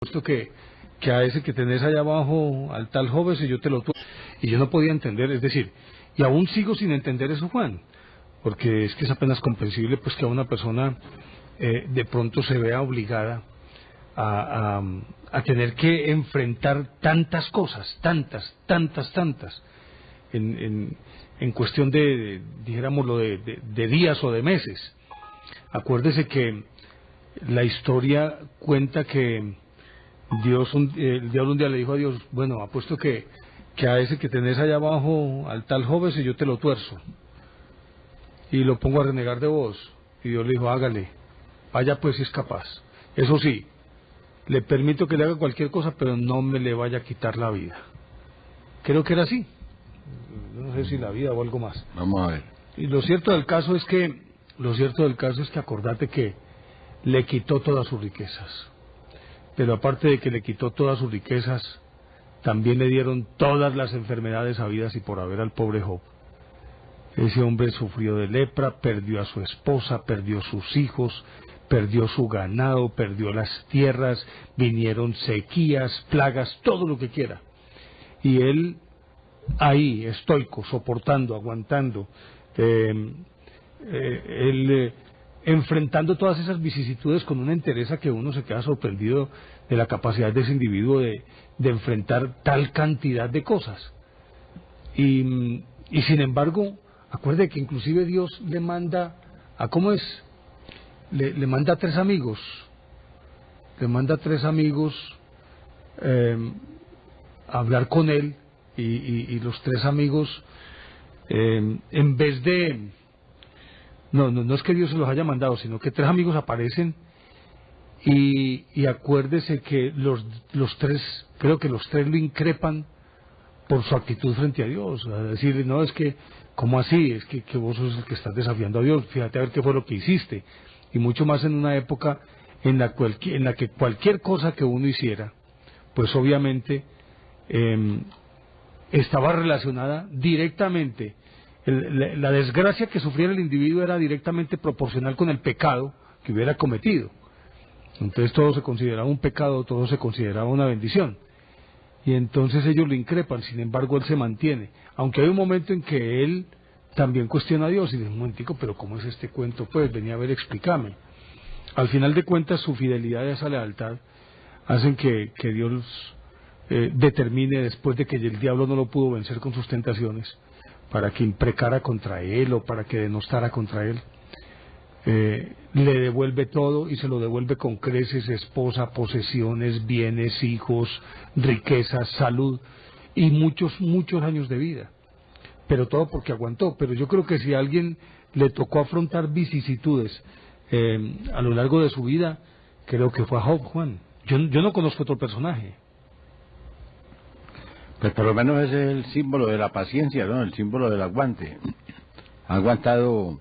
Puesto que a ese que tenés allá abajo, al tal joven, si yo te lo tuve. Y yo no podía entender, es decir, y aún sigo sin entender eso, Juan, porque es que es apenas comprensible pues que a una persona de pronto se vea obligada a, a tener que enfrentar tantas cosas, tantas, en cuestión dijéramoslo, de días o de meses. Acuérdese que la historia cuenta que el diablo un día le dijo a Dios, bueno, apuesto que a ese que tenés allá abajo, al tal joven, si yo te lo tuerzo y lo pongo a renegar de vos. Y Dios le dijo, hágale, vaya pues si es capaz. Eso sí, le permito que le haga cualquier cosa, pero no me le vaya a quitar la vida. Creo que era así. No sé si la vida o algo más. Vamos a ver. Y lo cierto del caso es que acordate que le quitó todas sus riquezas. Pero aparte de que le quitó todas sus riquezas, también le dieron todas las enfermedades habidas y por haber al pobre Job. Ese hombre sufrió de lepra, perdió a su esposa, perdió sus hijos, perdió su ganado, perdió las tierras, vinieron sequías, plagas, todo lo que quiera. Y él ahí, estoico, soportando, aguantando, enfrentando todas esas vicisitudes con una entereza que uno se queda sorprendido de la capacidad de ese individuo de enfrentar tal cantidad de cosas. Y sin embargo, acuerde que inclusive Dios le manda, le manda a tres amigos, a hablar con él, y los tres amigos, en vez de, no es que Dios se los haya mandado, sino que tres amigos aparecen, y acuérdese que los tres, creo que los tres lo increpan por su actitud frente a Dios, a decirle, no, es que, ¿cómo así? Es que vos sos el que estás desafiando a Dios, fíjate a ver qué fue lo que hiciste. Y mucho más en una época en la que cualquier cosa que uno hiciera, pues obviamente estaba relacionada directamente, la desgracia que sufriera el individuo era directamente proporcional con el pecado que hubiera cometido. Entonces todo se consideraba un pecado, todo se consideraba una bendición. Y entonces ellos lo increpan, sin embargo él se mantiene. Aunque hay un momento en que él también cuestiona a Dios y dice, un momentico, pero ¿cómo es este cuento? Pues venía a ver, explícame. Al final de cuentas su fidelidad y esa lealtad hacen que Dios determine, después de que el diablo no lo pudo vencer con sus tentaciones, para que imprecara contra él o para que denostara contra él, le devuelve todo y se lo devuelve con creces, esposa, posesiones, bienes, hijos, riquezas, salud y muchos años de vida, pero todo porque aguantó. Pero yo creo que si a alguien le tocó afrontar vicisitudes a lo largo de su vida, creo que fue a Job, Juan. Yo no conozco otro personaje. Pues por lo menos ese es el símbolo de la paciencia, ¿no? El símbolo del aguante. Ha aguantado,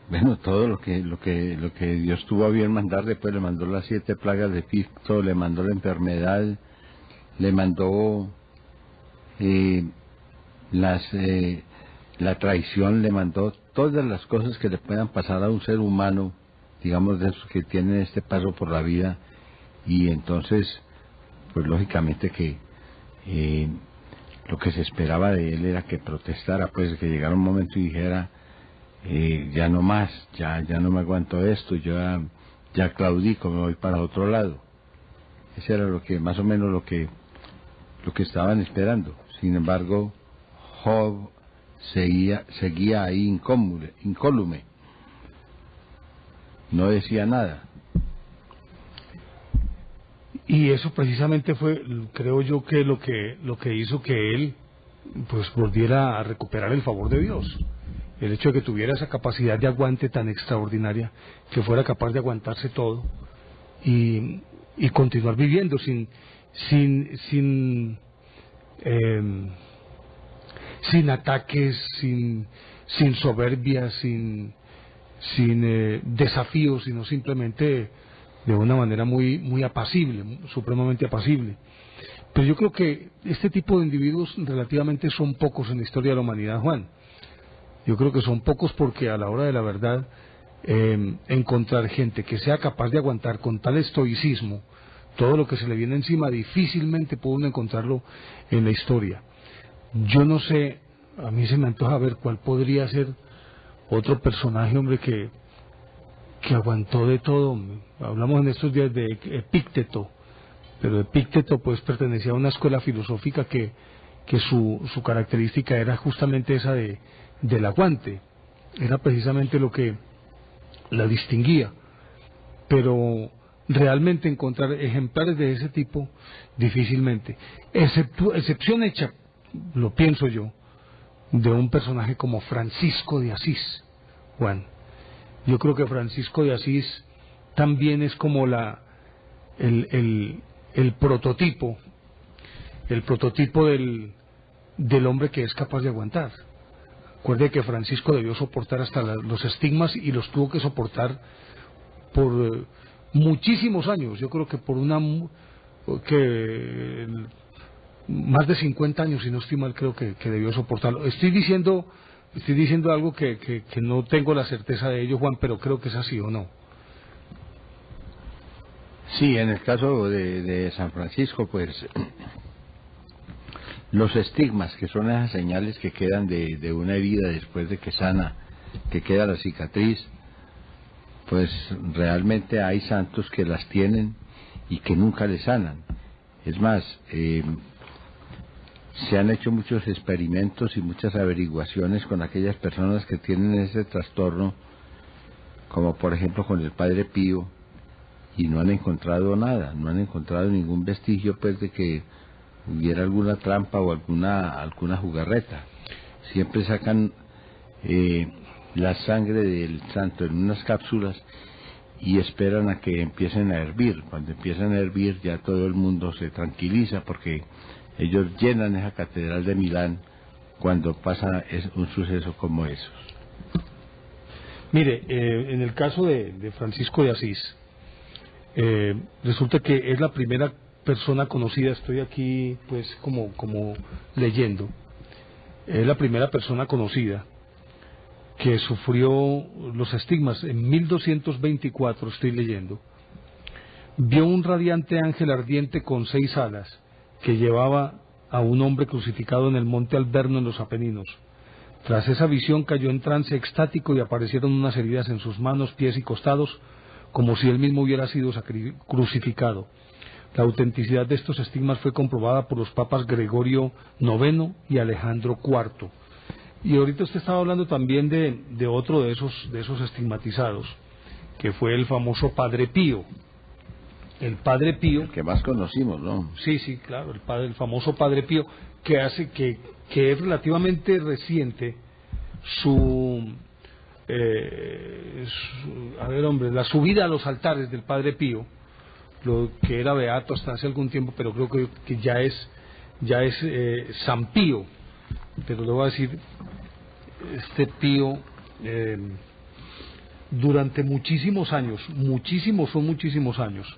bueno, todo lo que Dios tuvo a bien mandar. Después le mandó las 7 plagas de Egipto, le mandó la enfermedad, le mandó la traición, le mandó todas las cosas que le puedan pasar a un ser humano, digamos, de esos que tienen este paso por la vida. Y entonces, pues lógicamente que lo que se esperaba de él era que protestara, pues que llegara un momento y dijera, ya no más, ya no me aguanto esto, ya claudico, me voy para otro lado. Ese era lo que, más o menos lo que estaban esperando. Sin embargo, Job seguía ahí incólume, no decía nada. Y eso precisamente fue, creo yo, que lo que hizo que él pues volviera a recuperar el favor de Dios. El hecho de que tuviera esa capacidad de aguante tan extraordinaria, que fuera capaz de aguantarse todo y continuar viviendo sin ataques, sin soberbia, sin desafíos, sino simplemente de una manera muy apacible, supremamente apacible. Pero yo creo que este tipo de individuos relativamente son pocos en la historia de la humanidad, Juan. Yo creo que son pocos porque a la hora de la verdad, encontrar gente que sea capaz de aguantar con tal estoicismo todo lo que se le viene encima, difícilmente puede uno encontrarlo en la historia. Yo no sé, a mí se me antoja ver cuál podría ser otro personaje, hombre, que aguantó de todo. Hablamos en estos días de Epícteto, pero Epícteto pues pertenecía a una escuela filosófica que su característica era justamente esa del aguante, era precisamente lo que la distinguía, pero realmente encontrar ejemplares de ese tipo difícilmente, excepción hecha, lo pienso yo, de un personaje como Francisco de Asís, Juan. Yo creo que Francisco de Asís también es como el prototipo del hombre que es capaz de aguantar. Recuerde que Francisco debió soportar hasta los estigmas y los tuvo que soportar por muchísimos años. Yo creo que más de 50 años, si no estoy mal, creo que debió soportarlo. Estoy diciendo algo que no tengo la certeza de ello, Juan, pero creo que es así o no. Sí, en el caso de San Francisco, pues los estigmas, que son esas señales que quedan de una herida después de que sana, que queda la cicatriz, pues realmente hay santos que las tienen y que nunca les sanan. Es más, se han hecho muchos experimentos y muchas averiguaciones con aquellas personas que tienen ese trastorno, como por ejemplo con el Padre Pío, y no han encontrado nada, no han encontrado ningún vestigio pues de que hubiera alguna trampa o alguna jugarreta. Siempre sacan la sangre del santo en unas cápsulas y esperan a que empiecen a hervir. Cuando empiezan a hervir ya todo el mundo se tranquiliza, porque ellos llenan esa catedral de Milán cuando pasa un suceso como esos. Mire, en el caso de Francisco de Asís, resulta que es la primera persona conocida, estoy aquí pues como leyendo, es la primera persona conocida que sufrió los estigmas. En 1224, estoy leyendo, vio un radiante ángel ardiente con 6 alas que llevaba a un hombre crucificado en el monte Alverno en los Apeninos. Tras esa visión cayó en trance extático y aparecieron unas heridas en sus manos, pies y costados, como si él mismo hubiera sido crucificado. La autenticidad de estos estigmas fue comprobada por los papas Gregorio IX y Alejandro IV. Y ahorita usted estaba hablando también de otro de esos estigmatizados, que fue el famoso Padre Pío. El Padre Pío, el que más conocimos, ¿no? Sí, claro, el famoso Padre Pío, que hace que es relativamente reciente la subida a los altares del Padre Pío, lo que era beato hasta hace algún tiempo, pero creo que ya es San Pío. Pero le voy a decir, este Pío durante muchísimos años, muchísimos años,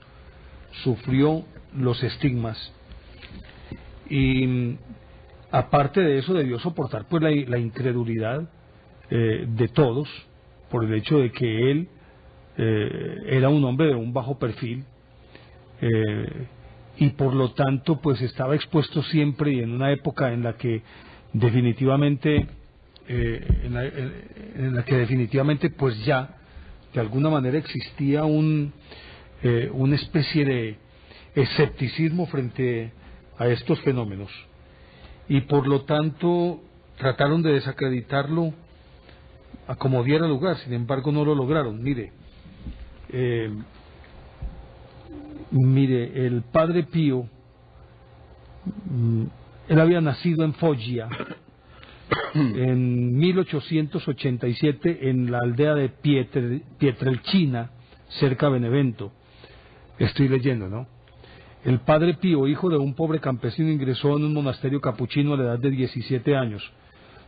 sufrió los estigmas, y aparte de eso debió soportar pues la incredulidad de todos, por el hecho de que él era un hombre de un bajo perfil, y por lo tanto pues estaba expuesto siempre, y en una época en la que definitivamente pues ya de alguna manera existía una especie de escepticismo frente a estos fenómenos, y por lo tanto trataron de desacreditarlo a como diera lugar. Sin embargo no lo lograron. Mire, el Padre Pío, él había nacido en Foggia en 1887 en la aldea de Pietrelcina, cerca de Benevento. Estoy leyendo, ¿no? El Padre Pío, hijo de un pobre campesino, ingresó en un monasterio capuchino a la edad de 17 años.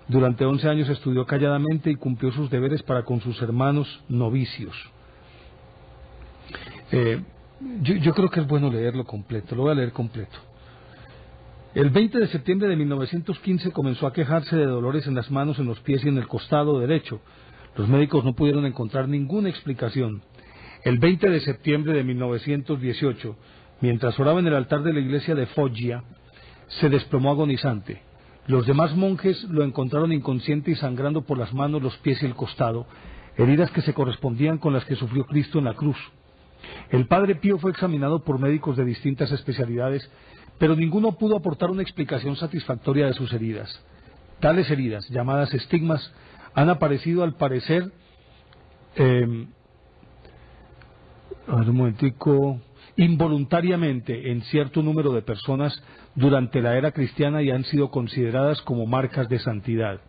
Durante 11 años estudió calladamente y cumplió sus deberes para con sus hermanos novicios. Yo creo que es bueno leerlo completo, lo voy a leer completo. El 20 de septiembre de 1915 comenzó a quejarse de dolores en las manos, en los pies y en el costado derecho. Los médicos no pudieron encontrar ninguna explicación. El 20 de septiembre de 1918 Mientras oraba en el altar de la iglesia de Foggia, se desplomó agonizante. Los demás monjes lo encontraron inconsciente y sangrando por las manos, los pies y el costado, heridas que se correspondían con las que sufrió Cristo en la cruz. El Padre Pío fue examinado por médicos de distintas especialidades, pero ninguno pudo aportar una explicación satisfactoria de sus heridas. Tales heridas, llamadas estigmas, han aparecido al parecer, involuntariamente en cierto número de personas durante la era cristiana y han sido consideradas como marcas de santidad.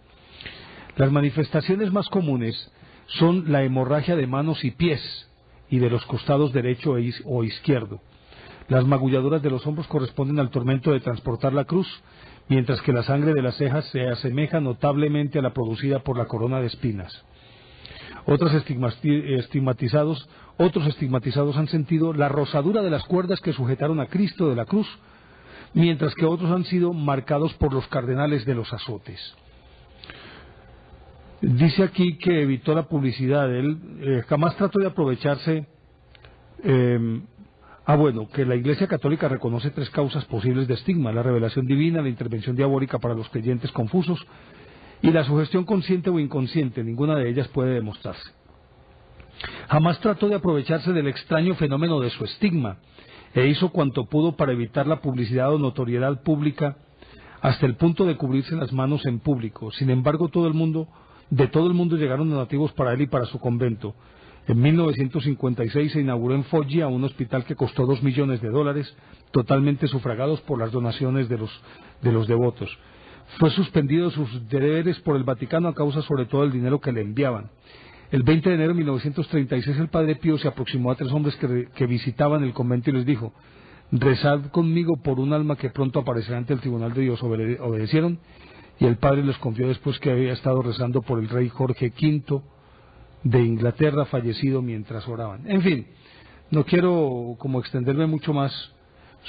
Las manifestaciones más comunes son la hemorragia de manos y pies y de los costados derecho o izquierdo. Las magulladuras de los hombros corresponden al tormento de transportar la cruz, mientras que la sangre de las cejas se asemeja notablemente a la producida por la corona de espinas. Otros estigmatizados han sentido la rozadura de las cuerdas que sujetaron a Cristo de la cruz, mientras que otros han sido marcados por los cardenales de los azotes. Dice aquí que evitó la publicidad, él jamás trató de aprovecharse. Que la Iglesia Católica reconoce 3 causas posibles de estigma: la revelación divina, la intervención diabólica para los creyentes confusos y la sugestión consciente o inconsciente. Ninguna de ellas puede demostrarse. Jamás trató de aprovecharse del extraño fenómeno de su estigma e hizo cuanto pudo para evitar la publicidad o notoriedad pública, hasta el punto de cubrirse las manos en público. Sin embargo, de todo el mundo llegaron donativos para él y para su convento. En 1956 se inauguró en Foggia un hospital que costó $2 millones, totalmente sufragados por las donaciones de los devotos. Fue suspendido sus deberes por el Vaticano a causa sobre todo del dinero que le enviaban. El 20 de enero de 1936 el Padre Pío se aproximó a 3 hombres que visitaban el convento y les dijo: rezad conmigo por un alma que pronto aparecerá ante el tribunal de Dios. Obedecieron, y el Padre les confió después que había estado rezando por el rey Jorge V de Inglaterra, fallecido mientras oraban. En fin, no quiero como extenderme mucho más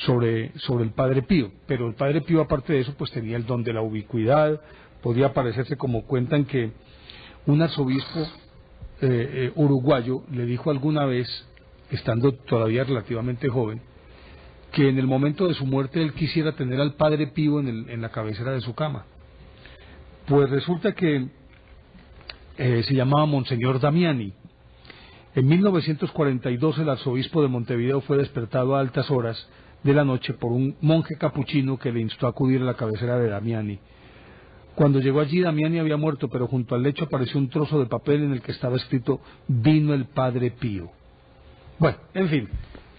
sobre el Padre Pío, pero el Padre Pío, aparte de eso, pues tenía el don de la ubicuidad. Podía parecerse, como cuentan, que un arzobispo uruguayo le dijo alguna vez, estando todavía relativamente joven, que en el momento de su muerte él quisiera tener al Padre Pío en la cabecera de su cama. Pues resulta que se llamaba Monseñor Damiani. En 1942 el arzobispo de Montevideo fue despertado a altas horas de la noche por un monje capuchino que le instó a acudir a la cabecera de Damiani. Cuando llegó allí, Damiani había muerto, pero junto al lecho apareció un trozo de papel en el que estaba escrito: vino el Padre Pío. Bueno, en fin,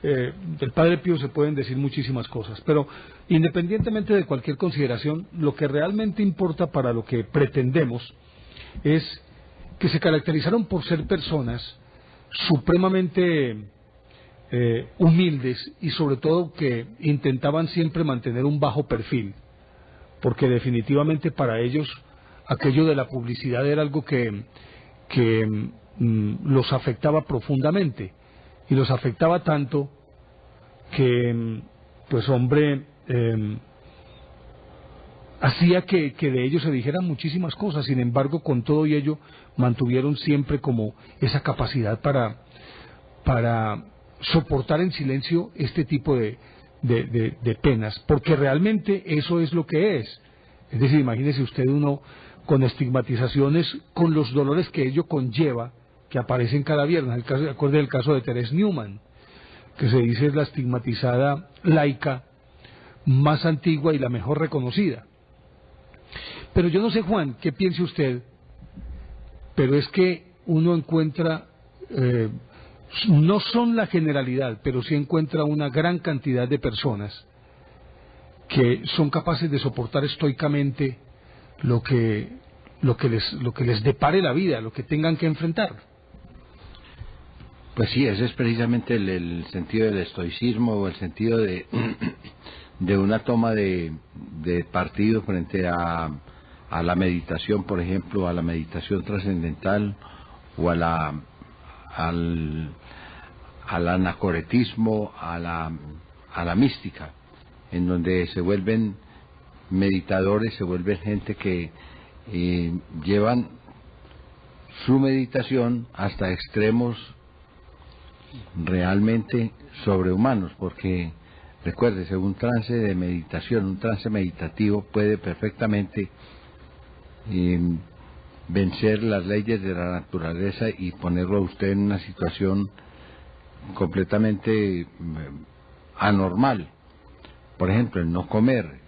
del Padre Pío se pueden decir muchísimas cosas, pero independientemente de cualquier consideración, lo que realmente importa para lo que pretendemos es que se caracterizaron por ser personas supremamente humildes y sobre todo que intentaban siempre mantener un bajo perfil, porque definitivamente para ellos aquello de la publicidad era algo que los afectaba profundamente, y los afectaba tanto que hacía que de ellos se dijeran muchísimas cosas. Sin embargo, con todo y ello mantuvieron siempre como esa capacidad para soportar en silencio este tipo de penas, porque realmente eso es lo que es. Es decir, imagínese usted uno con estigmatizaciones, con los dolores que ello conlleva, que aparecen cada viernes. Acuerde el caso de Therese Newman, que se dice es la estigmatizada laica más antigua y la mejor reconocida. Pero yo no sé, Juan, qué piense usted, pero es que uno encuentra, no son la generalidad, pero sí encuentra una gran cantidad de personas que son capaces de soportar estoicamente lo que les depare la vida, lo que tengan que enfrentar. Pues sí, ese es precisamente el sentido del estoicismo, o el sentido de una toma de partido frente a la meditación, por ejemplo, a la meditación trascendental, o al anacoretismo, a la mística, en donde se vuelven meditadores, se vuelven gente que llevan su meditación hasta extremos realmente sobrehumanos, porque Recuérdese, un trance de meditación, un trance meditativo puede perfectamente vencer las leyes de la naturaleza y ponerlo a usted en una situación completamente anormal. Por ejemplo, el no comer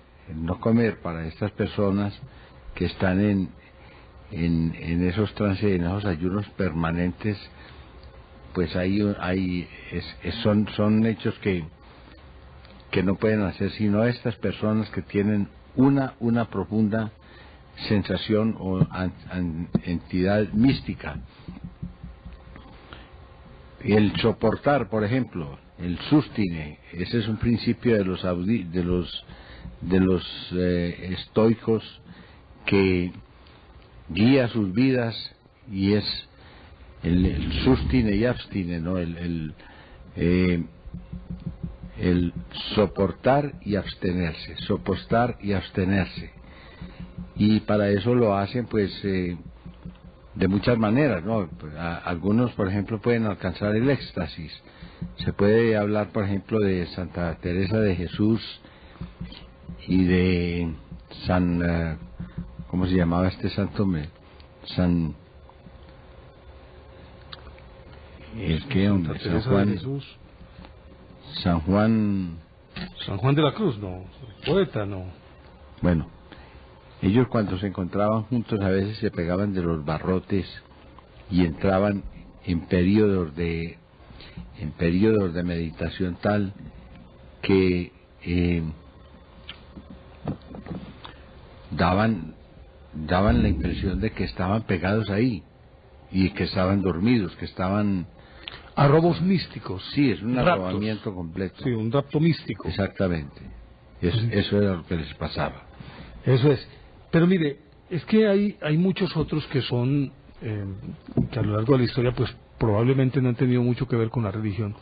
para estas personas que están en esos trances, en esos ayunos permanentes, pues son hechos que no pueden hacer sino estas personas que tienen una profunda sensación o entidad mística. El soportar, por ejemplo, el sustine, ese es un principio de los estoicos que guía sus vidas, y es el sustine y abstine, ¿no? El soportar y abstenerse, soportar y abstenerse. Y para eso lo hacen pues de muchas maneras, ¿no? Algunos, por ejemplo, pueden alcanzar el éxtasis. Se puede hablar, por ejemplo, de Santa Teresa de Jesús y de San ¿cómo se llamaba este santo? San Juan de la Cruz, no, poeta, no. Bueno, ellos cuando se encontraban juntos a veces se pegaban de los barrotes y entraban en periodos de meditación tal que daban la impresión de que estaban pegados ahí y que estaban dormidos, que estaban arrobos místicos. Sí, es un arrobamiento completo. Sí, un rapto místico. Exactamente. Eso era lo que les pasaba. Eso es. Pero mire, es que hay muchos otros que son, que a lo largo de la historia, pues probablemente no han tenido mucho que ver con la religión.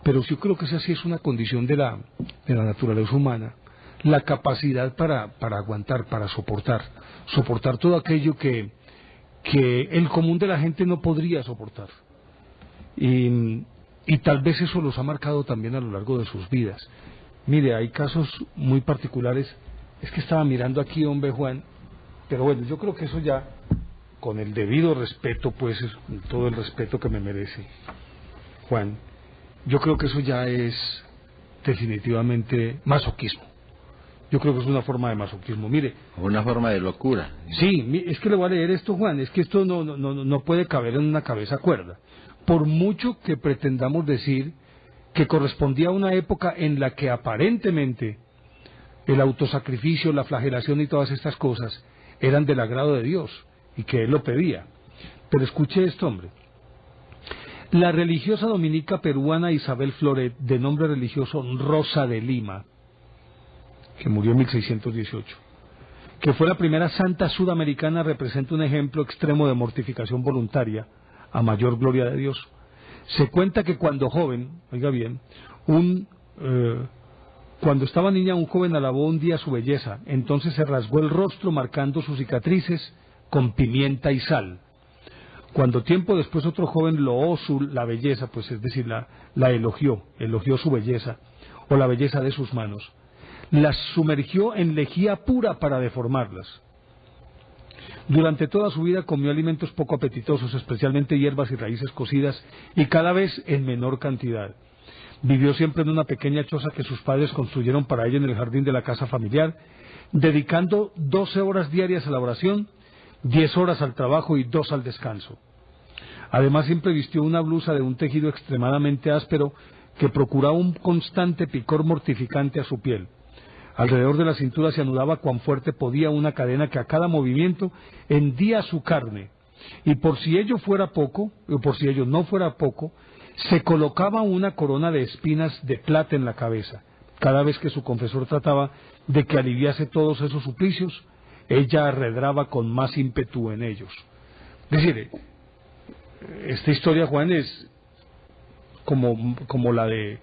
Pero yo creo que esa sí es una condición de la naturaleza humana. La capacidad para aguantar, para soportar todo aquello que el común de la gente no podría soportar. Y tal vez eso los ha marcado también a lo largo de sus vidas. Mire, hay casos muy particulares. Es que estaba mirando aquí, hombre, Juan, pero bueno, yo creo que eso ya, con el debido respeto, pues, con todo el respeto que me merece, Juan, yo creo que eso ya es definitivamente masoquismo. Yo creo que es una forma de masoquismo. Mire, una forma de locura. Sí, es que le voy a leer esto, Juan, es que esto no puede caber en una cabeza cuerda. Por mucho que pretendamos decir que correspondía a una época en la que aparentemente el autosacrificio, la flagelación y todas estas cosas eran del agrado de Dios y que Él lo pedía. Pero escuche esto, hombre. La religiosa dominica peruana Isabel Floret, de nombre religioso Rosa de Lima, que murió en 1618, que fue la primera santa sudamericana, representa un ejemplo extremo de mortificación voluntaria a mayor gloria de Dios. Se cuenta que cuando joven, oiga bien, cuando estaba niña, un joven alabó un día su belleza, entonces se rasgó el rostro marcando sus cicatrices con pimienta y sal. Cuando tiempo después otro joven loó la belleza, pues es decir, la elogió su belleza, o la belleza de sus manos, las sumergió en lejía pura para deformarlas. Durante toda su vida comió alimentos poco apetitosos, especialmente hierbas y raíces cocidas, y cada vez en menor cantidad. Vivió siempre en una pequeña choza que sus padres construyeron para ella en el jardín de la casa familiar, dedicando 12 horas diarias a la oración, 10 horas al trabajo y 2 al descanso. Además, siempre vistió una blusa de un tejido extremadamente áspero que procuraba un constante picor mortificante a su piel. Alrededor de la cintura se anudaba cuán fuerte podía una cadena que a cada movimiento hendía su carne, y por si ello no fuera poco, se colocaba una corona de espinas de plata en la cabeza. Cada vez que su confesor trataba de que aliviase todos esos suplicios, ella arredraba con más ímpetu en ellos. Es decir, esta historia, Juan, es como la de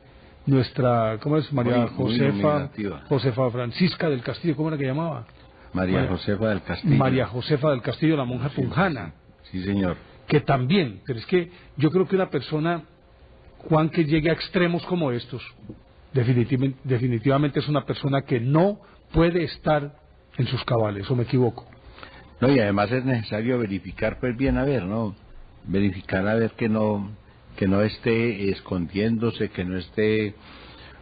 nuestra, ¿cómo es? María Josefa Francisca del Castillo, ¿cómo era que llamaba? María Josefa del Castillo. María Josefa del Castillo, la monja punjana. Sí, señor. Que también, pero es que yo creo que una persona, Juan, que llegue a extremos como estos, definitivamente es una persona que no puede estar en sus cabales, ¿o me equivoco? No, y además es necesario verificar pues bien a ver, ¿no? Verificar a ver que no esté escondiéndose, que no esté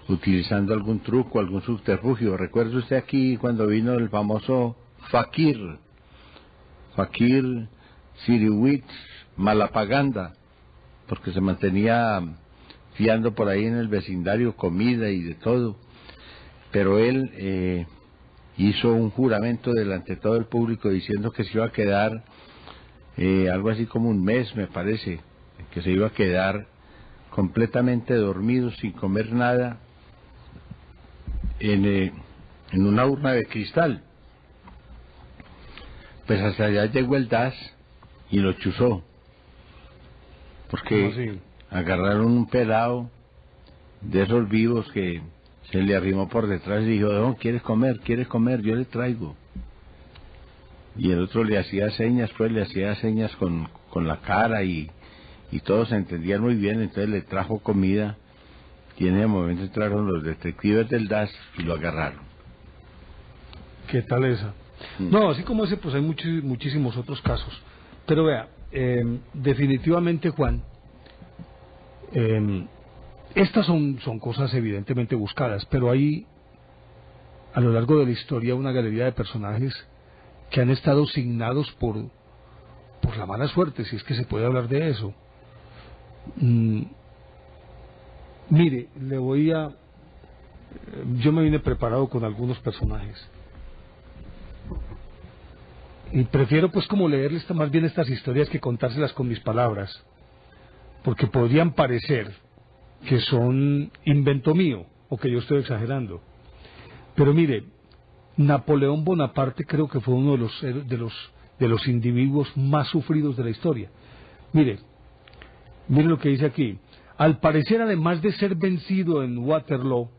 utilizando algún truco, algún subterfugio. ¿Recuerda usted aquí cuando vino el famoso Fakir Siriwit Malapaganda, porque se mantenía fiando por ahí en el vecindario comida y de todo, pero él hizo un juramento delante de todo el público diciendo que se iba a quedar algo así como un mes, me parece, que se iba a quedar completamente dormido, sin comer nada, en una urna de cristal. Pues hasta allá llegó el DAS y lo chuzó, porque agarraron un pelado de esos vivos que se le arrimó por detrás y dijo: "No, ¿quieres comer? Yo le traigo". Y el otro le hacía señas, pues le hacía señas con la cara y todos se entendían muy bien, entonces le trajo comida y en ese momento entraron los detectives del DAS y lo agarraron. ¿Qué tal esa? No, así como ese, pues hay muchísimos otros casos. Pero vea, definitivamente, Juan, estas son cosas evidentemente buscadas, pero hay a lo largo de la historia una galería de personajes que han estado signados por la mala suerte, si es que se puede hablar de eso. Mire, yo me vine preparado con algunos personajes y prefiero pues como leerles más bien estas historias que contárselas con mis palabras, porque podrían parecer que son invento mío o que yo estoy exagerando. Pero mire, Napoleón Bonaparte creo que fue uno de los individuos más sufridos de la historia. Mire lo que dice aquí. Al parecer, además de ser vencido en Waterloo,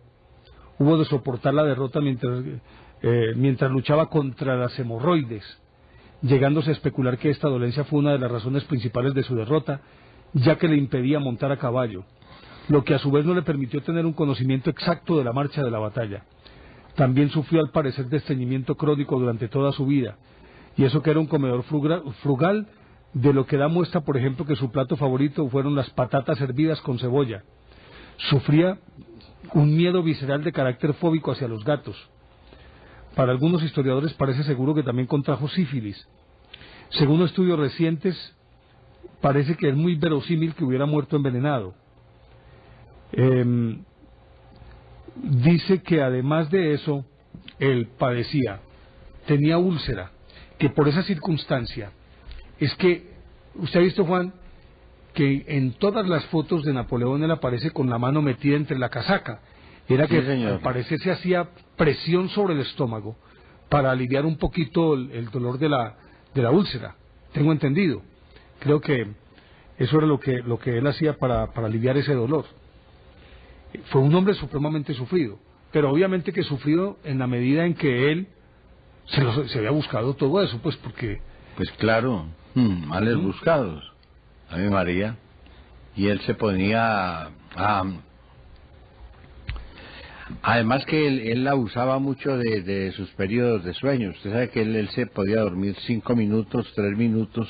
hubo de soportar la derrota mientras luchaba contra las hemorroides, llegándose a especular que esta dolencia fue una de las razones principales de su derrota, ya que le impedía montar a caballo, lo que a su vez no le permitió tener un conocimiento exacto de la marcha de la batalla. También sufrió al parecer de estreñimiento crónico durante toda su vida, y eso que era un comedor frugal, de lo que da muestra, por ejemplo, que su plato favorito fueron las patatas hervidas con cebolla. Sufría un miedo visceral de carácter fóbico hacia los gatos. Para algunos historiadores parece seguro que también contrajo sífilis. Según estudios recientes, parece que es muy verosímil que hubiera muerto envenenado. Dice que además de eso, él tenía úlcera, que por esa circunstancia, es que, usted ha visto, Juan, que en todas las fotos de Napoleón él aparece con la mano metida entre la casaca. Era que al parecer se hacía presión sobre el estómago para aliviar un poquito el dolor de la úlcera. Tengo entendido. Creo que eso era lo que él hacía para aliviar ese dolor. Fue un hombre supremamente sufrido, pero obviamente que sufrido en la medida en que él se había buscado todo eso, pues porque... Pues claro, males buscados, Ave María, y él se ponía además que él abusaba mucho de sus periodos de sueño. Usted sabe que él se podía dormir 5 minutos, 3 minutos,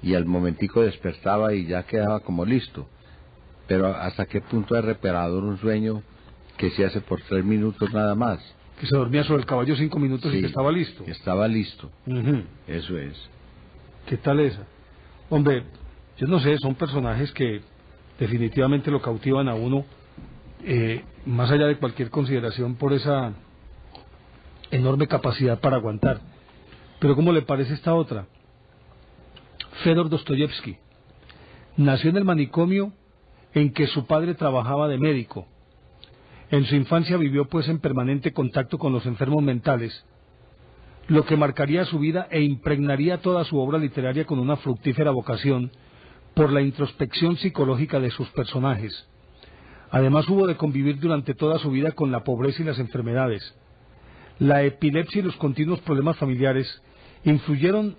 y al momentico despertaba y ya quedaba como listo. Pero ¿hasta qué punto es reparador un sueño que se hace por 3 minutos nada más? Que se dormía sobre el caballo 5 minutos, sí, y que estaba listo. Que estaba listo. Eso es. ¿Qué tal esa? Hombre, yo no sé, son personajes que definitivamente lo cautivan a uno, más allá de cualquier consideración, por esa enorme capacidad para aguantar. Pero ¿cómo le parece esta otra? Fedor Dostoyevsky nació en el manicomio en que su padre trabajaba de médico. En su infancia vivió pues en permanente contacto con los enfermos mentales, lo que marcaría su vida e impregnaría toda su obra literaria con una fructífera vocación por la introspección psicológica de sus personajes. Además hubo de convivir durante toda su vida con la pobreza y las enfermedades. La epilepsia y los continuos problemas familiares influyeron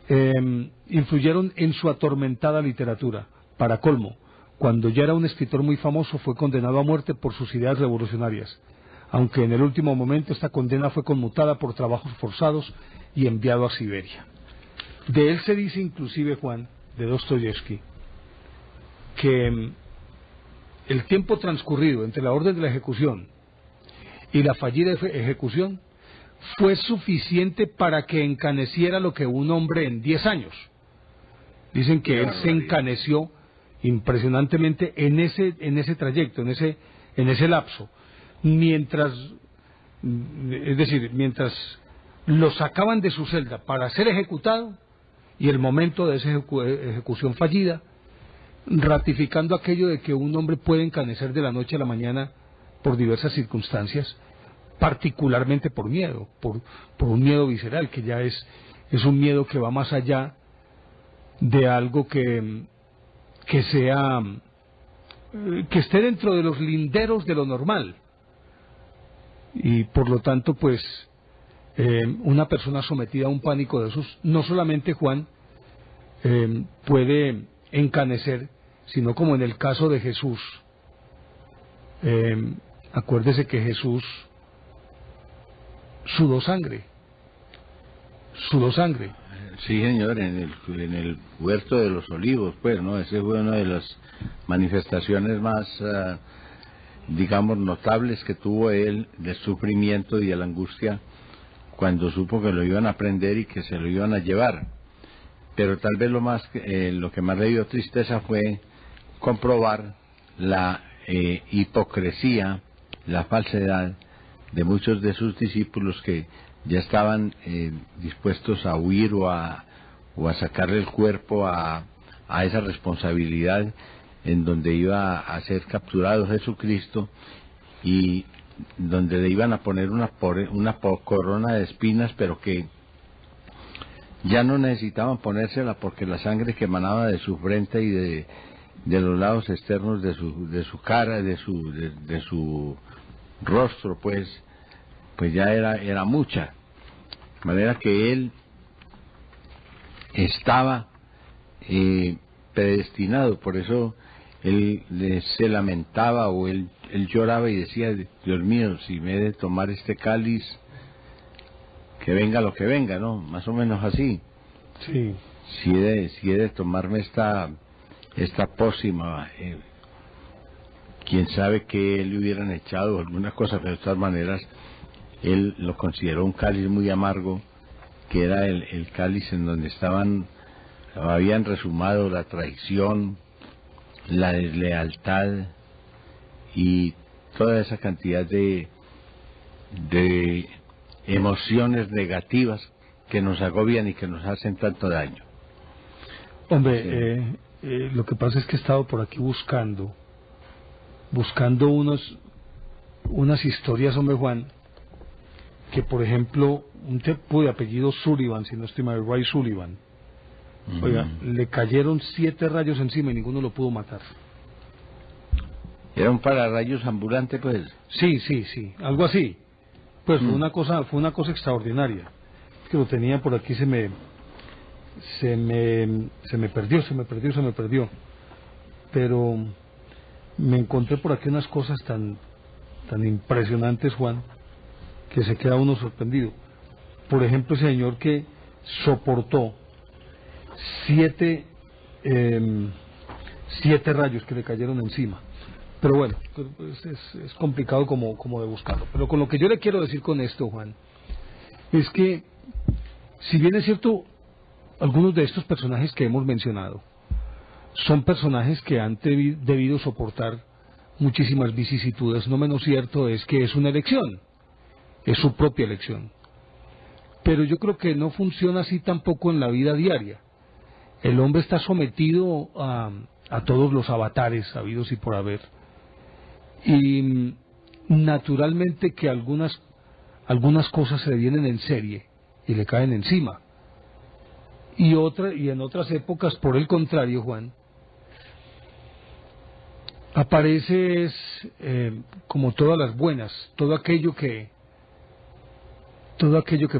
en su atormentada literatura. Para colmo, cuando ya era un escritor muy famoso, fue condenado a muerte por sus ideas revolucionarias, aunque en el último momento esta condena fue conmutada por trabajos forzados y enviado a Siberia. De él se dice inclusive, Juan, de Dostoyevsky, que el tiempo transcurrido entre la orden de la ejecución y la fallida ejecución fue suficiente para que encaneciera lo que un hombre en 10 años. Dicen que él se encaneció impresionantemente en ese trayecto, en ese lapso, mientras lo sacaban de su celda para ser ejecutado y el momento de esa ejecución fallida, ratificando aquello de que un hombre puede encanecer de la noche a la mañana por diversas circunstancias, particularmente por miedo, por un miedo visceral, que ya es un miedo que va más allá de algo que esté dentro de los linderos de lo normal. Y por lo tanto, pues, una persona sometida a un pánico de esos, no solamente, Juan, puede encanecer, sino como en el caso de Jesús. Acuérdese que Jesús sudó sangre. Sí, señor, en el huerto de los olivos, pues, ¿no? Ese fue una de las manifestaciones más, digamos, notables que tuvo él del sufrimiento y de la angustia cuando supo que lo iban a prender y que se lo iban a llevar. Pero tal vez lo que más le dio tristeza fue comprobar la hipocresía, la falsedad de muchos de sus discípulos que ya estaban dispuestos a huir o a sacarle el cuerpo a esa responsabilidad en donde iba a ser capturado Jesucristo y donde le iban a poner una corona de espinas, pero que ya no necesitaban ponérsela porque la sangre que emanaba de su frente y de los lados externos de su cara, de su rostro, pues ya era mucha. De manera que él estaba predestinado, por eso él se lamentaba o él lloraba y decía: Dios mío, si me he de tomar este cáliz, que venga lo que venga, ¿no? Más o menos así. Sí. Si he de tomarme esta pócima, quién sabe qué le hubieran echado, alguna cosa, pero de todas maneras él lo consideró un cáliz muy amargo, que era el cáliz en donde habían resumado la traición, la deslealtad y toda esa cantidad de emociones negativas que nos agobian y que nos hacen tanto daño. Hombre, lo que pasa es que he estado por aquí buscando unas historias, hombre, Juan, que por ejemplo un tipo de apellido Sullivan, si no estoy mal, Ray Sullivan, oiga, le cayeron 7 rayos encima y ninguno lo pudo matar. ¿Era un pararrayos ambulante, pues? Sí, algo así. Pues fue una cosa extraordinaria. Que lo tenía por aquí, se me perdió. Pero me encontré por aquí unas cosas tan impresionantes, Juan, que se queda uno sorprendido. Por ejemplo, ese señor que soportó 7 rayos que le cayeron encima. Pero bueno, pues es complicado como de buscarlo. Pero con lo que yo le quiero decir con esto, Juan, es que, si bien es cierto, algunos de estos personajes que hemos mencionado son personajes que han debido soportar muchísimas vicisitudes, no menos cierto es que es una elección, es su propia elección. Pero yo creo que no funciona así tampoco en la vida diaria. El hombre está sometido a todos los avatares habidos y por haber. Y naturalmente que algunas cosas se le vienen en serie y le caen encima. Y en otras épocas, por el contrario, Juan, aparece como todas las buenas, todo aquello que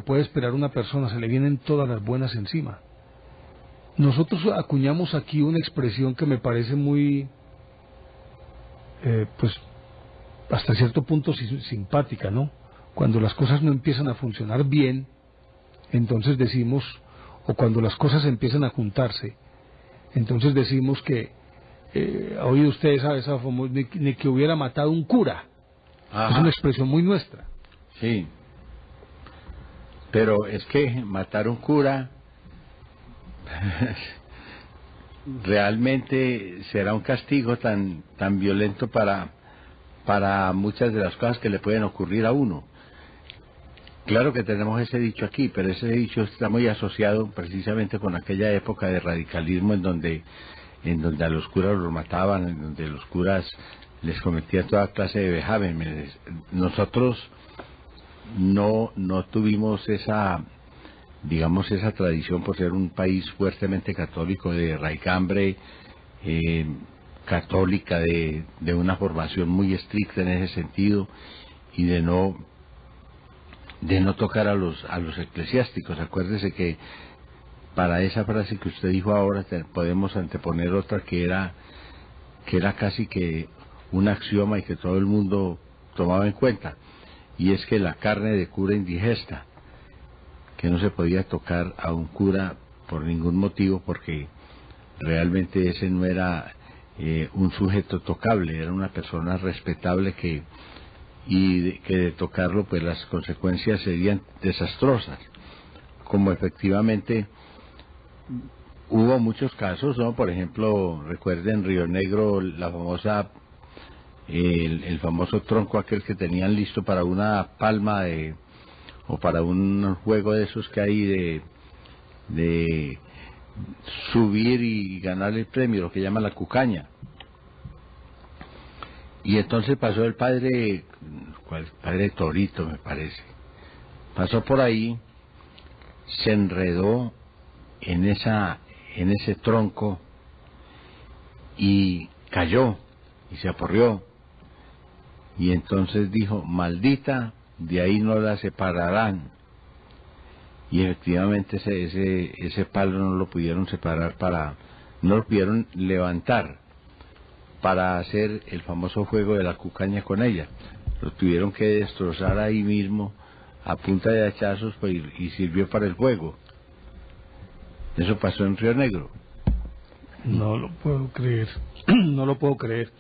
puede esperar una persona, se le vienen todas las buenas encima. Nosotros acuñamos aquí una expresión que me parece muy pues hasta cierto punto simpática, ¿no? Cuando las cosas no empiezan a funcionar bien, entonces decimos, o cuando las cosas empiezan a juntarse, entonces decimos que, ¿ha oído usted esa famosa, ni que hubiera matado un cura? Ajá. Es una expresión muy nuestra. Sí, pero es que matar un cura realmente será un castigo tan violento para muchas de las cosas que le pueden ocurrir a uno. Claro que tenemos ese dicho aquí, pero ese dicho está muy asociado precisamente con aquella época de radicalismo en donde a los curas los mataban, en donde los curas les cometían toda clase de vejámenes. Nosotros no tuvimos esa, digamos, esa tradición por ser un país fuertemente católico, de raigambre católica, de una formación muy estricta en ese sentido, y de no tocar a los eclesiásticos. Acuérdese que para esa frase que usted dijo ahora podemos anteponer otra que era casi que un axioma y que todo el mundo tomaba en cuenta, y es que la carne de cura indigesta, que no se podía tocar a un cura por ningún motivo, porque realmente ese no era un sujeto tocable, era una persona respetable que de tocarlo pues las consecuencias serían desastrosas, como efectivamente hubo muchos casos, ¿no? Por ejemplo, recuerden Río Negro, la famosa el famoso tronco aquel que tenían listo para una palma o para un juego de esos que hay de subir y ganar el premio, lo que llama la cucaña. Y entonces pasó el padre Torito, me parece, pasó por ahí, se enredó en ese tronco y cayó y se aporreó, y entonces dijo: maldita, de ahí no la separarán. Y efectivamente ese palo no lo pudieron separar, no lo pudieron levantar para hacer el famoso juego de la cucaña con ella. Lo tuvieron que destrozar ahí mismo a punta de hachazos, pues, y sirvió para el juego. Eso pasó en Río Negro. No lo puedo creer, no lo puedo creer.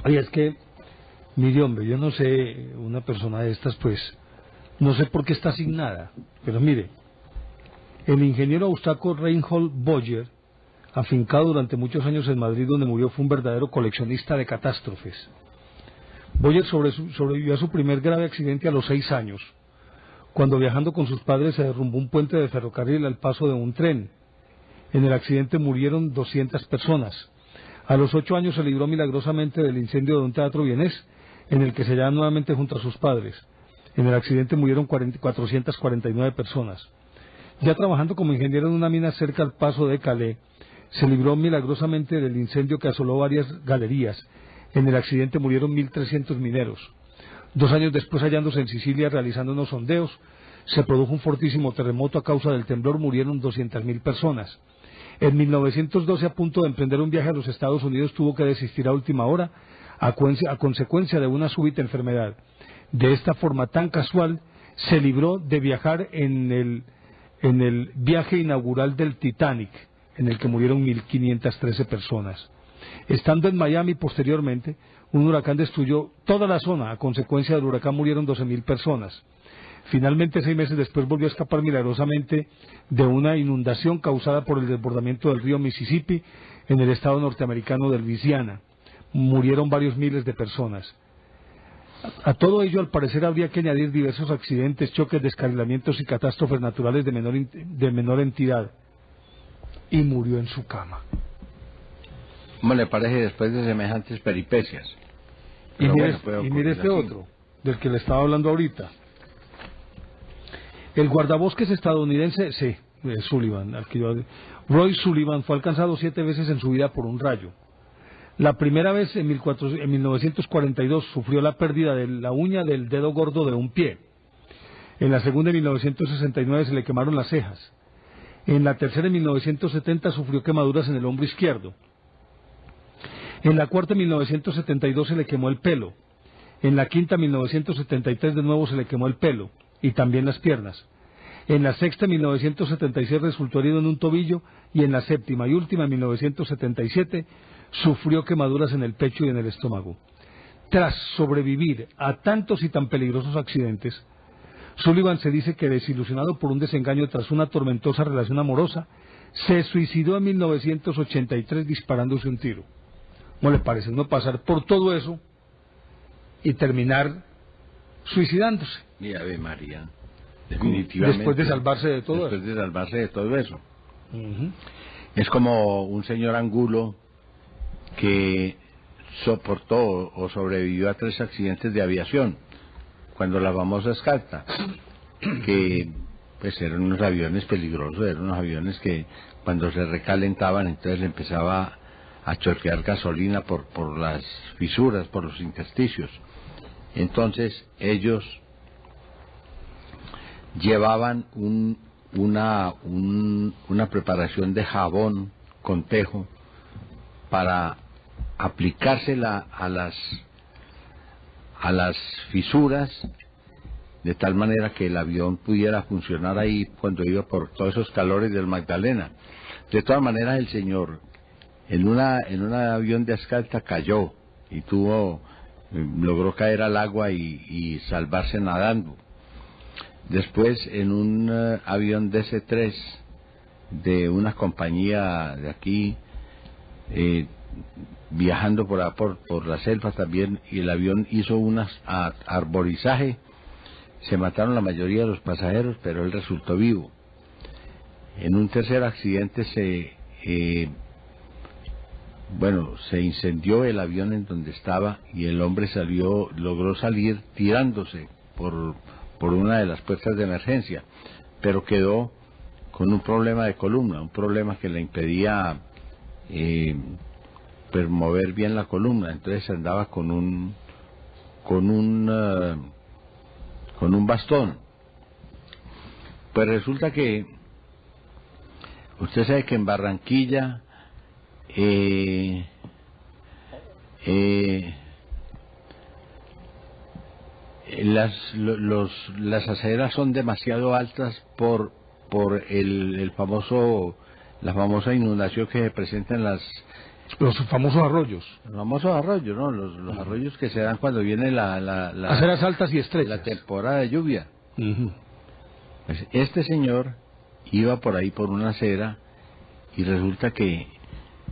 Oye, es que, mire, hombre, yo no sé, una persona de estas, pues, no sé por qué está asignada, pero mire, el ingeniero austriaco Reinhold Boyer, afincado durante muchos años en Madrid, donde murió, fue un verdadero coleccionista de catástrofes. Boyer sobrevivió a su primer grave accidente a los 6 años, cuando viajando con sus padres se derrumbó un puente de ferrocarril al paso de un tren. En el accidente murieron 200 personas. A los 8 años se libró milagrosamente del incendio de un teatro vienés, en el que se hallaba nuevamente junto a sus padres. En el accidente murieron 449 personas. Ya trabajando como ingeniero en una mina cerca al paso de Calais, se libró milagrosamente del incendio que asoló varias galerías. En el accidente murieron 1.300 mineros. 2 años después, hallándose en Sicilia realizando unos sondeos, se produjo un fortísimo terremoto. A causa del temblor murieron 200.000 personas. En 1912, a punto de emprender un viaje a los Estados Unidos, tuvo que desistir a última hora a consecuencia de una súbita enfermedad. De esta forma tan casual, se libró de viajar en el viaje inaugural del Titanic, en el que murieron 1.513 personas. Estando en Miami posteriormente, un huracán destruyó toda la zona. A consecuencia del huracán murieron 12.000 personas. Finalmente, 6 meses después, volvió a escapar milagrosamente de una inundación causada por el desbordamiento del río Mississippi en el estado norteamericano de Luisiana. Murieron varios miles de personas. A todo ello, al parecer, habría que añadir diversos accidentes, choques, descarrilamientos y catástrofes naturales de menor entidad. Y murió en su cama. ¿Cómo le parece después de semejantes peripecias? Y mire este otro, del que le estaba hablando ahorita. El guardabosques estadounidense, Sullivan, Roy Sullivan, fue alcanzado 7 veces en su vida por un rayo. La primera vez en 1942 sufrió la pérdida de la uña del dedo gordo de un pie. En la segunda, en 1969, se le quemaron las cejas. En la tercera, en 1970, sufrió quemaduras en el hombro izquierdo. En la cuarta, en 1972, se le quemó el pelo. En la quinta, 1973, de nuevo se le quemó el pelo y también las piernas. En la sexta, 1976, resultó herido en un tobillo, y en la séptima y última, 1977, sufrió quemaduras en el pecho y en el estómago. Tras sobrevivir a tantos y tan peligrosos accidentes, Sullivan se dice que, desilusionado por un desengaño tras una tormentosa relación amorosa, se suicidó en 1983 disparándose un tiro. ¿Cómo le parece uno pasar por todo eso y terminar suicidándose? Y Ave María, definitivamente. Después de salvarse de todo eso. Después de salvarse de todo eso. Es como un señor Angulo que soportó o sobrevivió a 3 accidentes de aviación, cuando la famosa Escalta, que pues eran unos aviones peligrosos, eran unos aviones que cuando se recalentaban entonces empezaba a chorrear gasolina por las fisuras, por los intersticios. Entonces ellos llevaban una preparación de jabón con tejo para aplicársela a las fisuras, de tal manera que el avión pudiera funcionar ahí cuando iba por todos esos calores del Magdalena. De todas maneras, el señor en un avión de Escalta cayó y logró caer al agua y salvarse nadando. Después, en un avión DC-3 de una compañía de aquí, viajando por la selva también, y el avión hizo un arborizaje, se mataron la mayoría de los pasajeros, pero él resultó vivo. En un tercer accidente se incendió el avión en donde estaba, y el hombre logró salir tirándose por una de las puertas de emergencia, pero quedó con un problema de columna, un problema que le impedía mover bien la columna. Entonces andaba con un bastón. Pues resulta que usted sabe que en Barranquilla las aceras son demasiado altas por la famosa inundación que se presenta en los famosos arroyos. Los famosos arroyos, ¿no? Los arroyos que se dan cuando viene la aceras altas y estrechas, la temporada de lluvia. Pues este señor iba por ahí por una acera, y resulta que,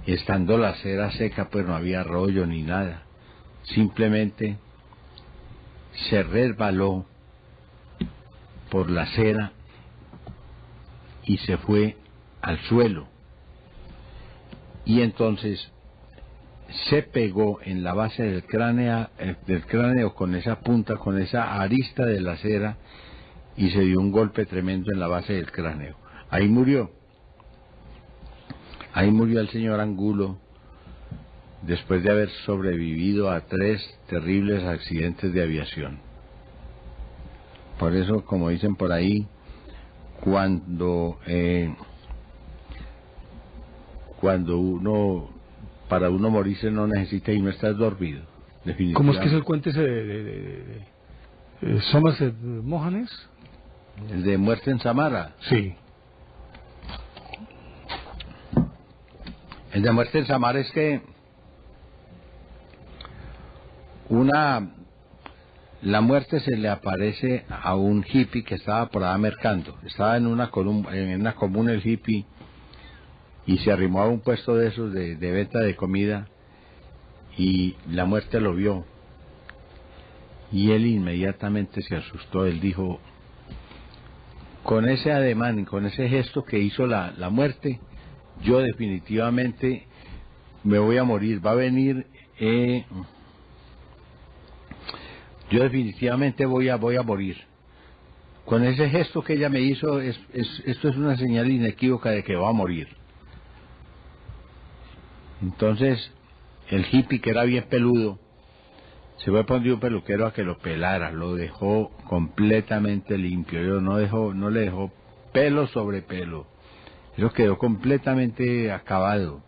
estando la acera seca, pues no había arroyo ni nada. Simplemente se resbaló por la acera y se fue al suelo, y entonces se pegó en la base del cráneo con esa punta, con esa arista de la acera, y se dio un golpe tremendo en la base del cráneo. Ahí murió el señor Angulo, después de haber sobrevivido a 3 terribles accidentes de aviación. Por eso, como dicen por ahí, para uno morirse no necesita y no estás dormido, definitivamente. ¿Cómo es que es el cuento ese de Somerset Mohanes? El de Muerte en Samara. Sí. El de Muerte en Samara es que la muerte se le aparece a un hippie que estaba por allá mercando. Estaba en una comuna el hippie, y se arrimó a un puesto de esos de venta de comida, y la muerte lo vio, y él inmediatamente se asustó. Él dijo, con ese ademán y con ese gesto que hizo la muerte, yo definitivamente me voy a morir, va a venir, yo definitivamente voy a morir. Con ese gesto que ella me hizo, esto es una señal inequívoca de que va a morir. Entonces el hippie, que era bien peludo, se fue a poner un peluquero a que lo pelara, lo dejó completamente limpio, no le dejó pelo sobre pelo, eso quedó completamente acabado.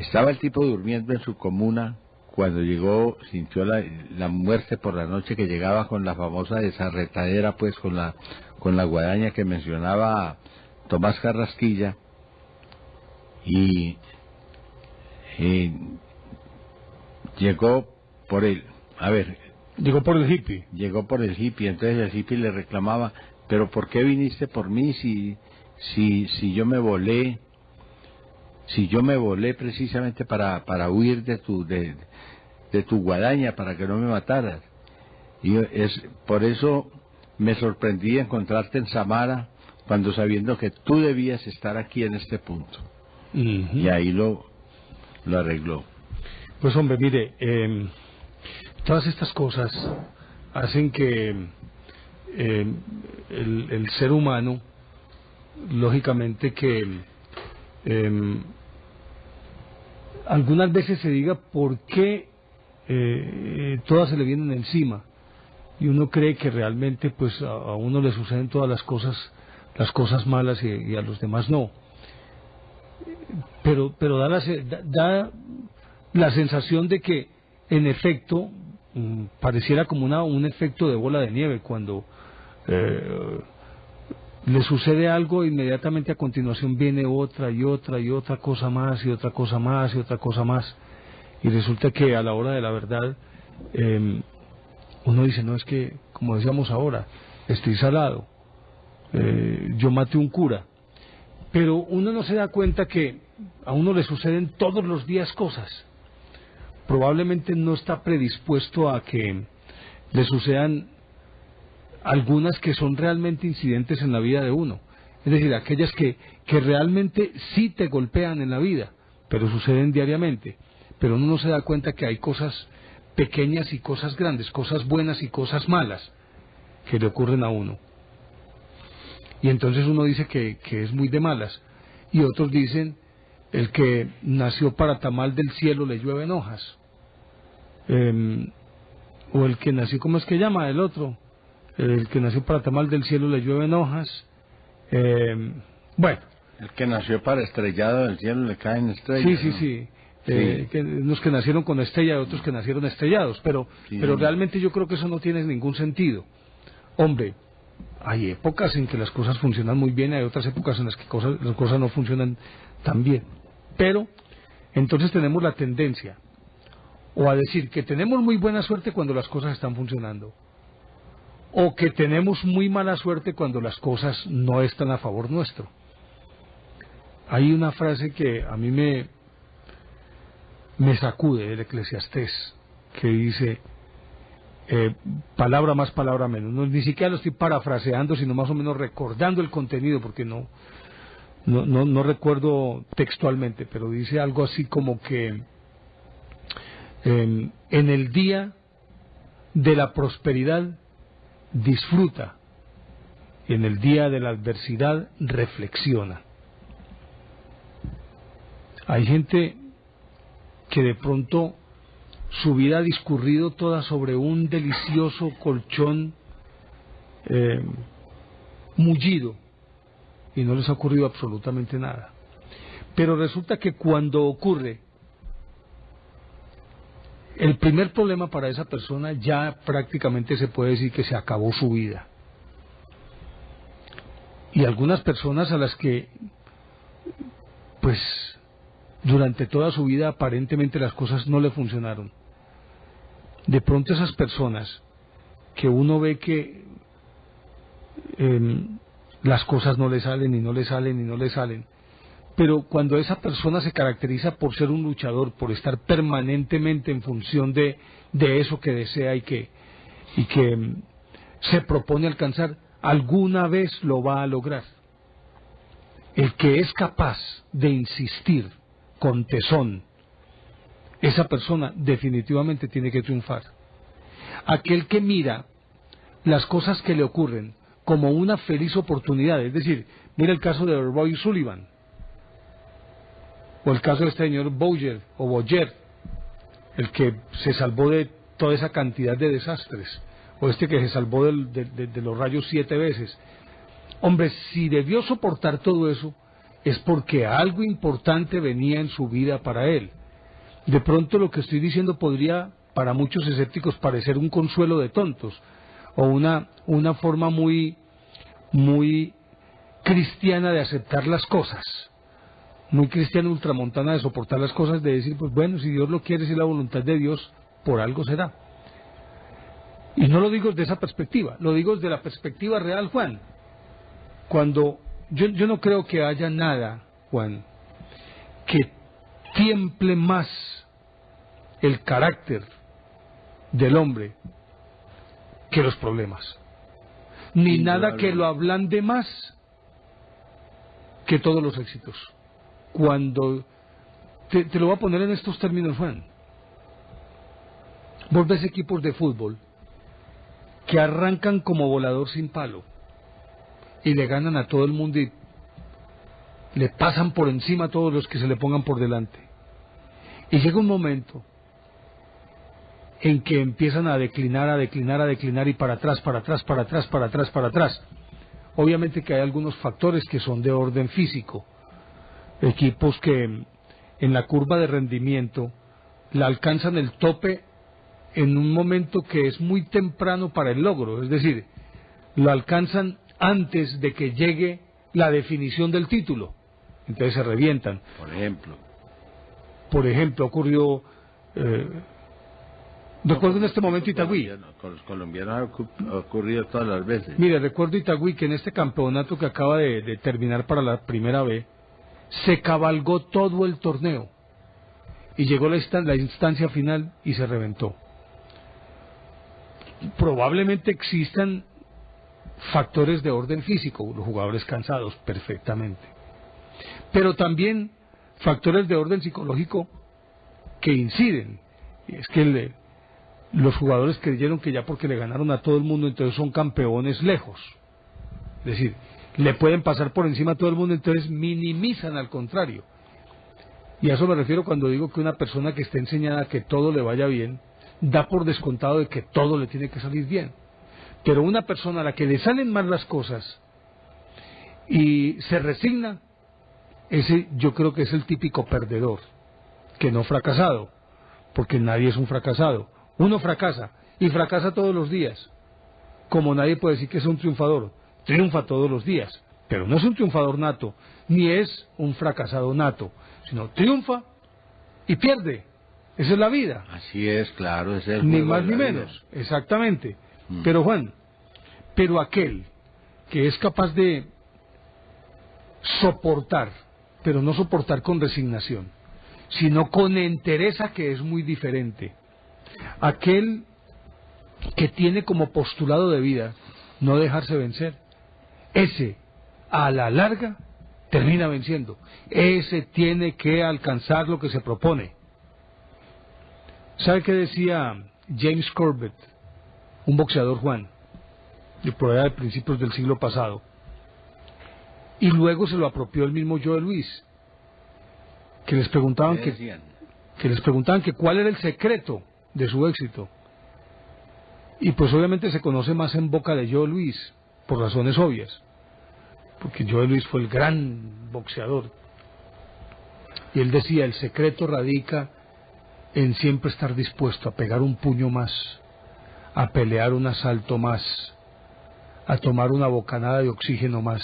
Estaba el tipo durmiendo en su comuna cuando llegó, sintió la muerte por la noche, que llegaba con la famosa desarretadera, pues con la guadaña que mencionaba Tomás Carrasquilla, y llegó por él. A ver, Llegó por el hippie. llegó por el hippie, entonces el hippie le reclamaba, pero ¿por qué viniste por mí si yo me volé? Si yo me volé precisamente para huir de tu guadaña, para que no me mataras. Y por eso me sorprendí encontrarte en Samara, cuando sabiendo que tú debías estar aquí en este punto. Y ahí lo arregló. Pues hombre, mire, todas estas cosas hacen que el ser humano, lógicamente que algunas veces se diga por qué todas se le vienen encima, y uno cree que realmente pues a uno le suceden todas las cosas malas y a los demás no, pero da la sensación de que en efecto pareciera como un efecto de bola de nieve. Cuando le sucede algo, inmediatamente a continuación viene otra y otra y otra cosa más y otra cosa más y otra cosa más, y resulta que a la hora de la verdad uno dice, no, es que como decíamos ahora, estoy salado, yo maté un cura, pero uno no se da cuenta que a uno le suceden todos los días cosas. Probablemente no está predispuesto a que le sucedan algunas que son realmente incidentes en la vida de uno, es decir, aquellas que realmente sí te golpean en la vida, pero suceden diariamente, pero uno no se da cuenta que hay cosas pequeñas y cosas grandes, cosas buenas y cosas malas que le ocurren a uno, y entonces uno dice que es muy de malas, y otros dicen, el que nació para tamal del cielo le llueven hojas, o el que nació, ¿cómo es que llama el otro? El que nació para tamal del cielo le llueven hojas. Bueno, el que nació para estrellado del cielo le caen estrellas. Sí. Unos que nacieron con estrella y otros que nacieron estrellados, pero realmente yo creo que eso no tiene ningún sentido. Hombre, hay épocas en que las cosas funcionan muy bien, hay otras épocas en las que las cosas no funcionan tan bien, pero entonces tenemos la tendencia o a decir que tenemos muy buena suerte cuando las cosas están funcionando, o que tenemos muy mala suerte cuando las cosas no están a favor nuestro. Hay una frase que a mí me sacude del Eclesiastés, que dice, palabra más, palabra menos. No, ni siquiera lo estoy parafraseando, sino más o menos recordando el contenido, porque no recuerdo textualmente, pero dice algo así como que en el día de la prosperidad disfruta, y en el día de la adversidad reflexiona. Hay gente que de pronto su vida ha discurrido toda sobre un delicioso colchón mullido y no les ha ocurrido absolutamente nada, pero resulta que cuando ocurre el primer problema para esa persona, ya prácticamente se puede decir que se acabó su vida. Y algunas personas a las que pues durante toda su vida aparentemente las cosas no le funcionaron, de pronto esas personas que uno ve que las cosas no le salen y no le salen y no le salen, pero cuando esa persona se caracteriza por ser un luchador, por estar permanentemente en función de eso que desea y que se propone alcanzar, alguna vez lo va a lograr. El que es capaz de insistir con tesón, esa persona definitivamente tiene que triunfar. Aquel que mira las cosas que le ocurren como una feliz oportunidad, es decir, mira el caso de Roy Sullivan, o el caso de este señor Boyer, el que se salvó de toda esa cantidad de desastres, o este que se salvó de los rayos 7 veces. Hombre, si debió soportar todo eso, es porque algo importante venía en su vida para él. De pronto lo que estoy diciendo podría, para muchos escépticos, parecer un consuelo de tontos, o una forma muy cristiana de aceptar las cosas, muy cristiana ultramontana de soportar las cosas, de decir, pues bueno, si Dios lo quiere, si es la voluntad de Dios, por algo será. Y no lo digo desde esa perspectiva, lo digo desde la perspectiva real, Juan. Cuando yo no creo que haya nada, Juan, que tiemple más el carácter del hombre que los problemas, ni nada que lo ablande más que todos los éxitos. Cuando te lo voy a poner en estos términos, Juan, vos ves equipos de fútbol que arrancan como volador sin palo y le ganan a todo el mundo y le pasan por encima a todos los que se le pongan por delante, y llega un momento en que empiezan a declinar y para atrás. Obviamente que hay algunos factores que son de orden físico, equipos que en la curva de rendimiento la alcanzan el tope en un momento que es muy temprano para el logro, es decir, lo alcanzan antes de que llegue la definición del título, entonces se revientan. Por ejemplo, ocurrió, recuerdo en este momento Itagüí. Con los colombianos ha ocurrido todas las veces. Mire, recuerdo Itagüí, que en este campeonato que acaba de terminar para la primera B, se cabalgó todo el torneo y llegó la instancia final y se reventó. Probablemente existan factores de orden físico, los jugadores cansados, perfectamente, pero también factores de orden psicológico que inciden. Y es que los jugadores creyeron que ya porque le ganaron a todo el mundo, entonces son campeones lejos. Es decir, le pueden pasar por encima a todo el mundo, entonces minimizan al contrario. Y a eso me refiero cuando digo que una persona que esté enseñada a que todo le vaya bien, da por descontado de que todo le tiene que salir bien. Pero una persona a la que le salen mal las cosas y se resigna, ese yo creo que es el típico perdedor, que no fracasado, porque nadie es un fracasado. Uno fracasa, y fracasa todos los días. Como nadie puede decir que es un triunfador, triunfa todos los días, pero no es un triunfador nato, ni es un fracasado nato, sino triunfa y pierde. Esa es la vida. Así es, claro, ese es el ni juego más de ni la menos, vida. exactamente. Pero Juan, aquel que es capaz de soportar, pero no soportar con resignación, sino con entereza, que es muy diferente. Aquel que tiene como postulado de vida no dejarse vencer, ese a la larga termina venciendo. Ese tiene que alcanzar lo que se propone. ¿Sabe qué decía James Corbett, un boxeador, Juan, de por allá de principios del siglo pasado? Y luego se lo apropió el mismo Joe Louis, que les preguntaban que cuál era el secreto de su éxito. Y pues obviamente se conoce más en boca de Joe Louis, por razones obvias, porque Joe Louis fue el gran boxeador. Y él decía, el secreto radica en siempre estar dispuesto a pegar un puño más, a pelear un asalto más, a tomar una bocanada de oxígeno más.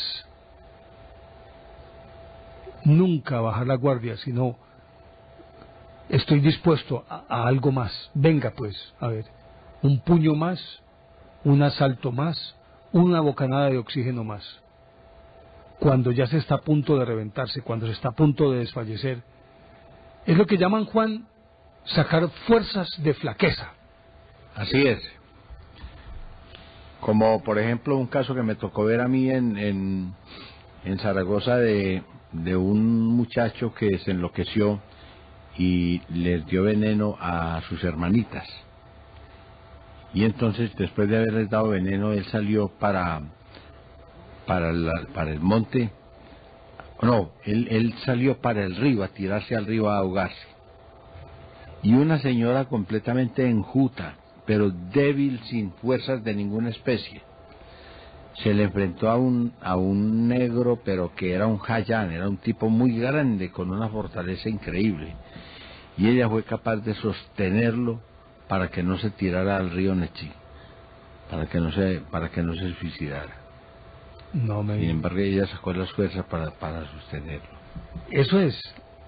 Nunca bajar la guardia, sino estoy dispuesto a algo más. Venga pues, a ver, un puño más, un asalto más, una bocanada de oxígeno más. Cuando ya se está a punto de reventarse, cuando se está a punto de desfallecer, es lo que llaman, Juan, sacar fuerzas de flaqueza. Así es. Como por ejemplo un caso que me tocó ver a mí en Zaragoza de un muchacho que se enloqueció y les dio veneno a sus hermanitas. Y entonces, después de haberles dado veneno, él salió para el monte. No, él salió para el río, a tirarse al río a ahogarse. Y una señora completamente enjuta, pero débil, sin fuerzas de ninguna especie, se le enfrentó a un negro, pero que era un Jayán, era un tipo muy grande, con una fortaleza increíble. Y ella fue capaz de sostenerlo para que no se tirara al río Nechí, para que no se suicidara. No me... Sin embargo, ella sacó las fuerzas para sostenerlo. Eso es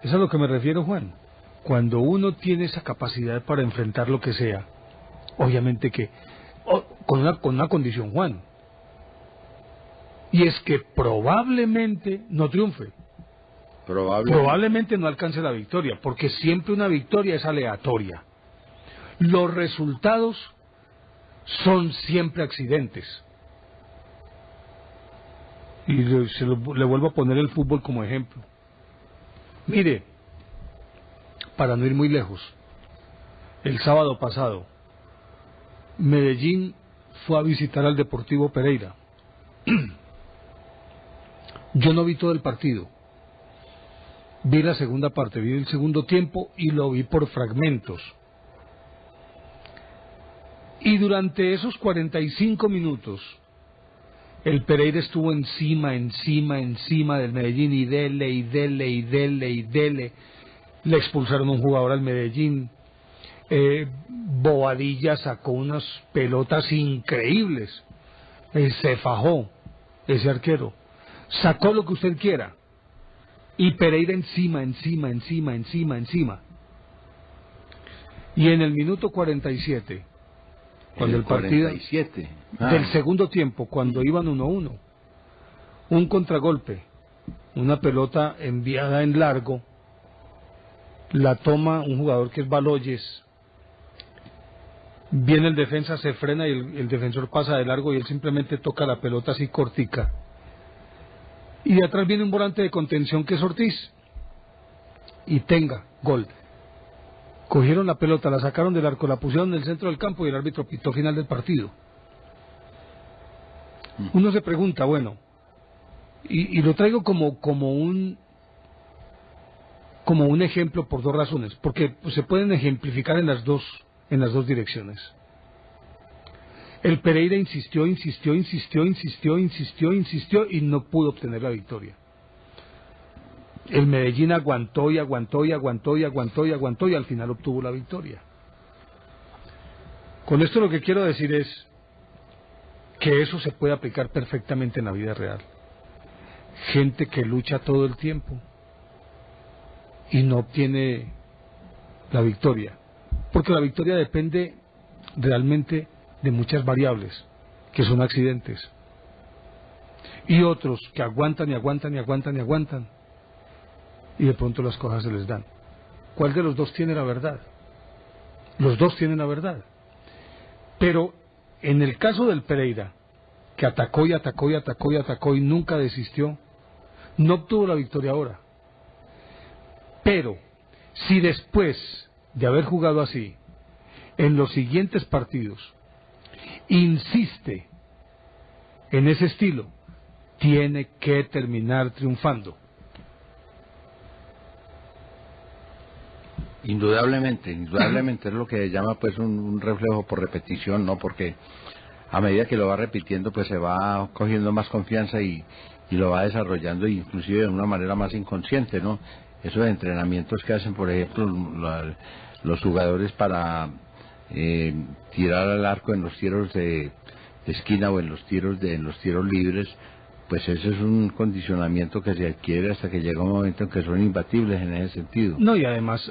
a lo que me refiero, Juan. Cuando uno tiene esa capacidad para enfrentar lo que sea, obviamente que con una condición, Juan, y es que probablemente no triunfe, probablemente no alcance la victoria, porque siempre una victoria es aleatoria. Los resultados son siempre accidentes. Y le vuelvo a poner el fútbol como ejemplo. Mire, para no ir muy lejos, el sábado pasado Medellín fue a visitar al Deportivo Pereira. Yo no vi todo el partido, vi la segunda parte, vi el segundo tiempo y lo vi por fragmentos. Y durante esos 45 minutos el Pereira estuvo encima del Medellín, y dele. Le expulsaron a un jugador al Medellín. Bobadilla sacó unas pelotas increíbles. Se fajó ese arquero. Sacó lo que usted quiera. Y Pereira encima. Y en el minuto 47, cuando el partido 47. del segundo tiempo, cuando iban 1-1, un contragolpe, una pelota enviada en largo, la toma un jugador que es Baloyes, viene el defensa, se frena y el defensor pasa de largo y él simplemente toca la pelota así cortica, y de atrás viene un volante de contención que es Ortiz, y tenga, gol. Cogieron la pelota, la sacaron del arco, la pusieron en el centro del campo y el árbitro pitó final del partido. Uno se pregunta, bueno, y lo traigo como un ejemplo por dos razones, porque pues, se pueden ejemplificar en las dos direcciones. El Pereira insistió y no pudo obtener la victoria. El Medellín aguantó y al final obtuvo la victoria. Con esto lo que quiero decir es que eso se puede aplicar perfectamente en la vida real. Gente que lucha todo el tiempo y no obtiene la victoria, porque la victoria depende realmente de muchas variables que son accidentes, y otros que aguantan y de pronto las cosas se les dan. ¿Cuál de los dos tiene la verdad? Los dos tienen la verdad. Pero en el caso del Pereira, que atacó y nunca desistió, no obtuvo la victoria ahora. Pero si después de haber jugado así, en los siguientes partidos, insiste en ese estilo, tiene que terminar triunfando. Indudablemente es lo que llama pues un reflejo por repetición, ¿no? Porque a medida que lo va repitiendo pues se va cogiendo más confianza y lo va desarrollando, inclusive de una manera más inconsciente, ¿no? Esos entrenamientos que hacen, por ejemplo, los jugadores para tirar al arco en los tiros de esquina o en los tiros libres, pues ese es un condicionamiento que se adquiere hasta que llega un momento en que son imbatibles en ese sentido. No, y además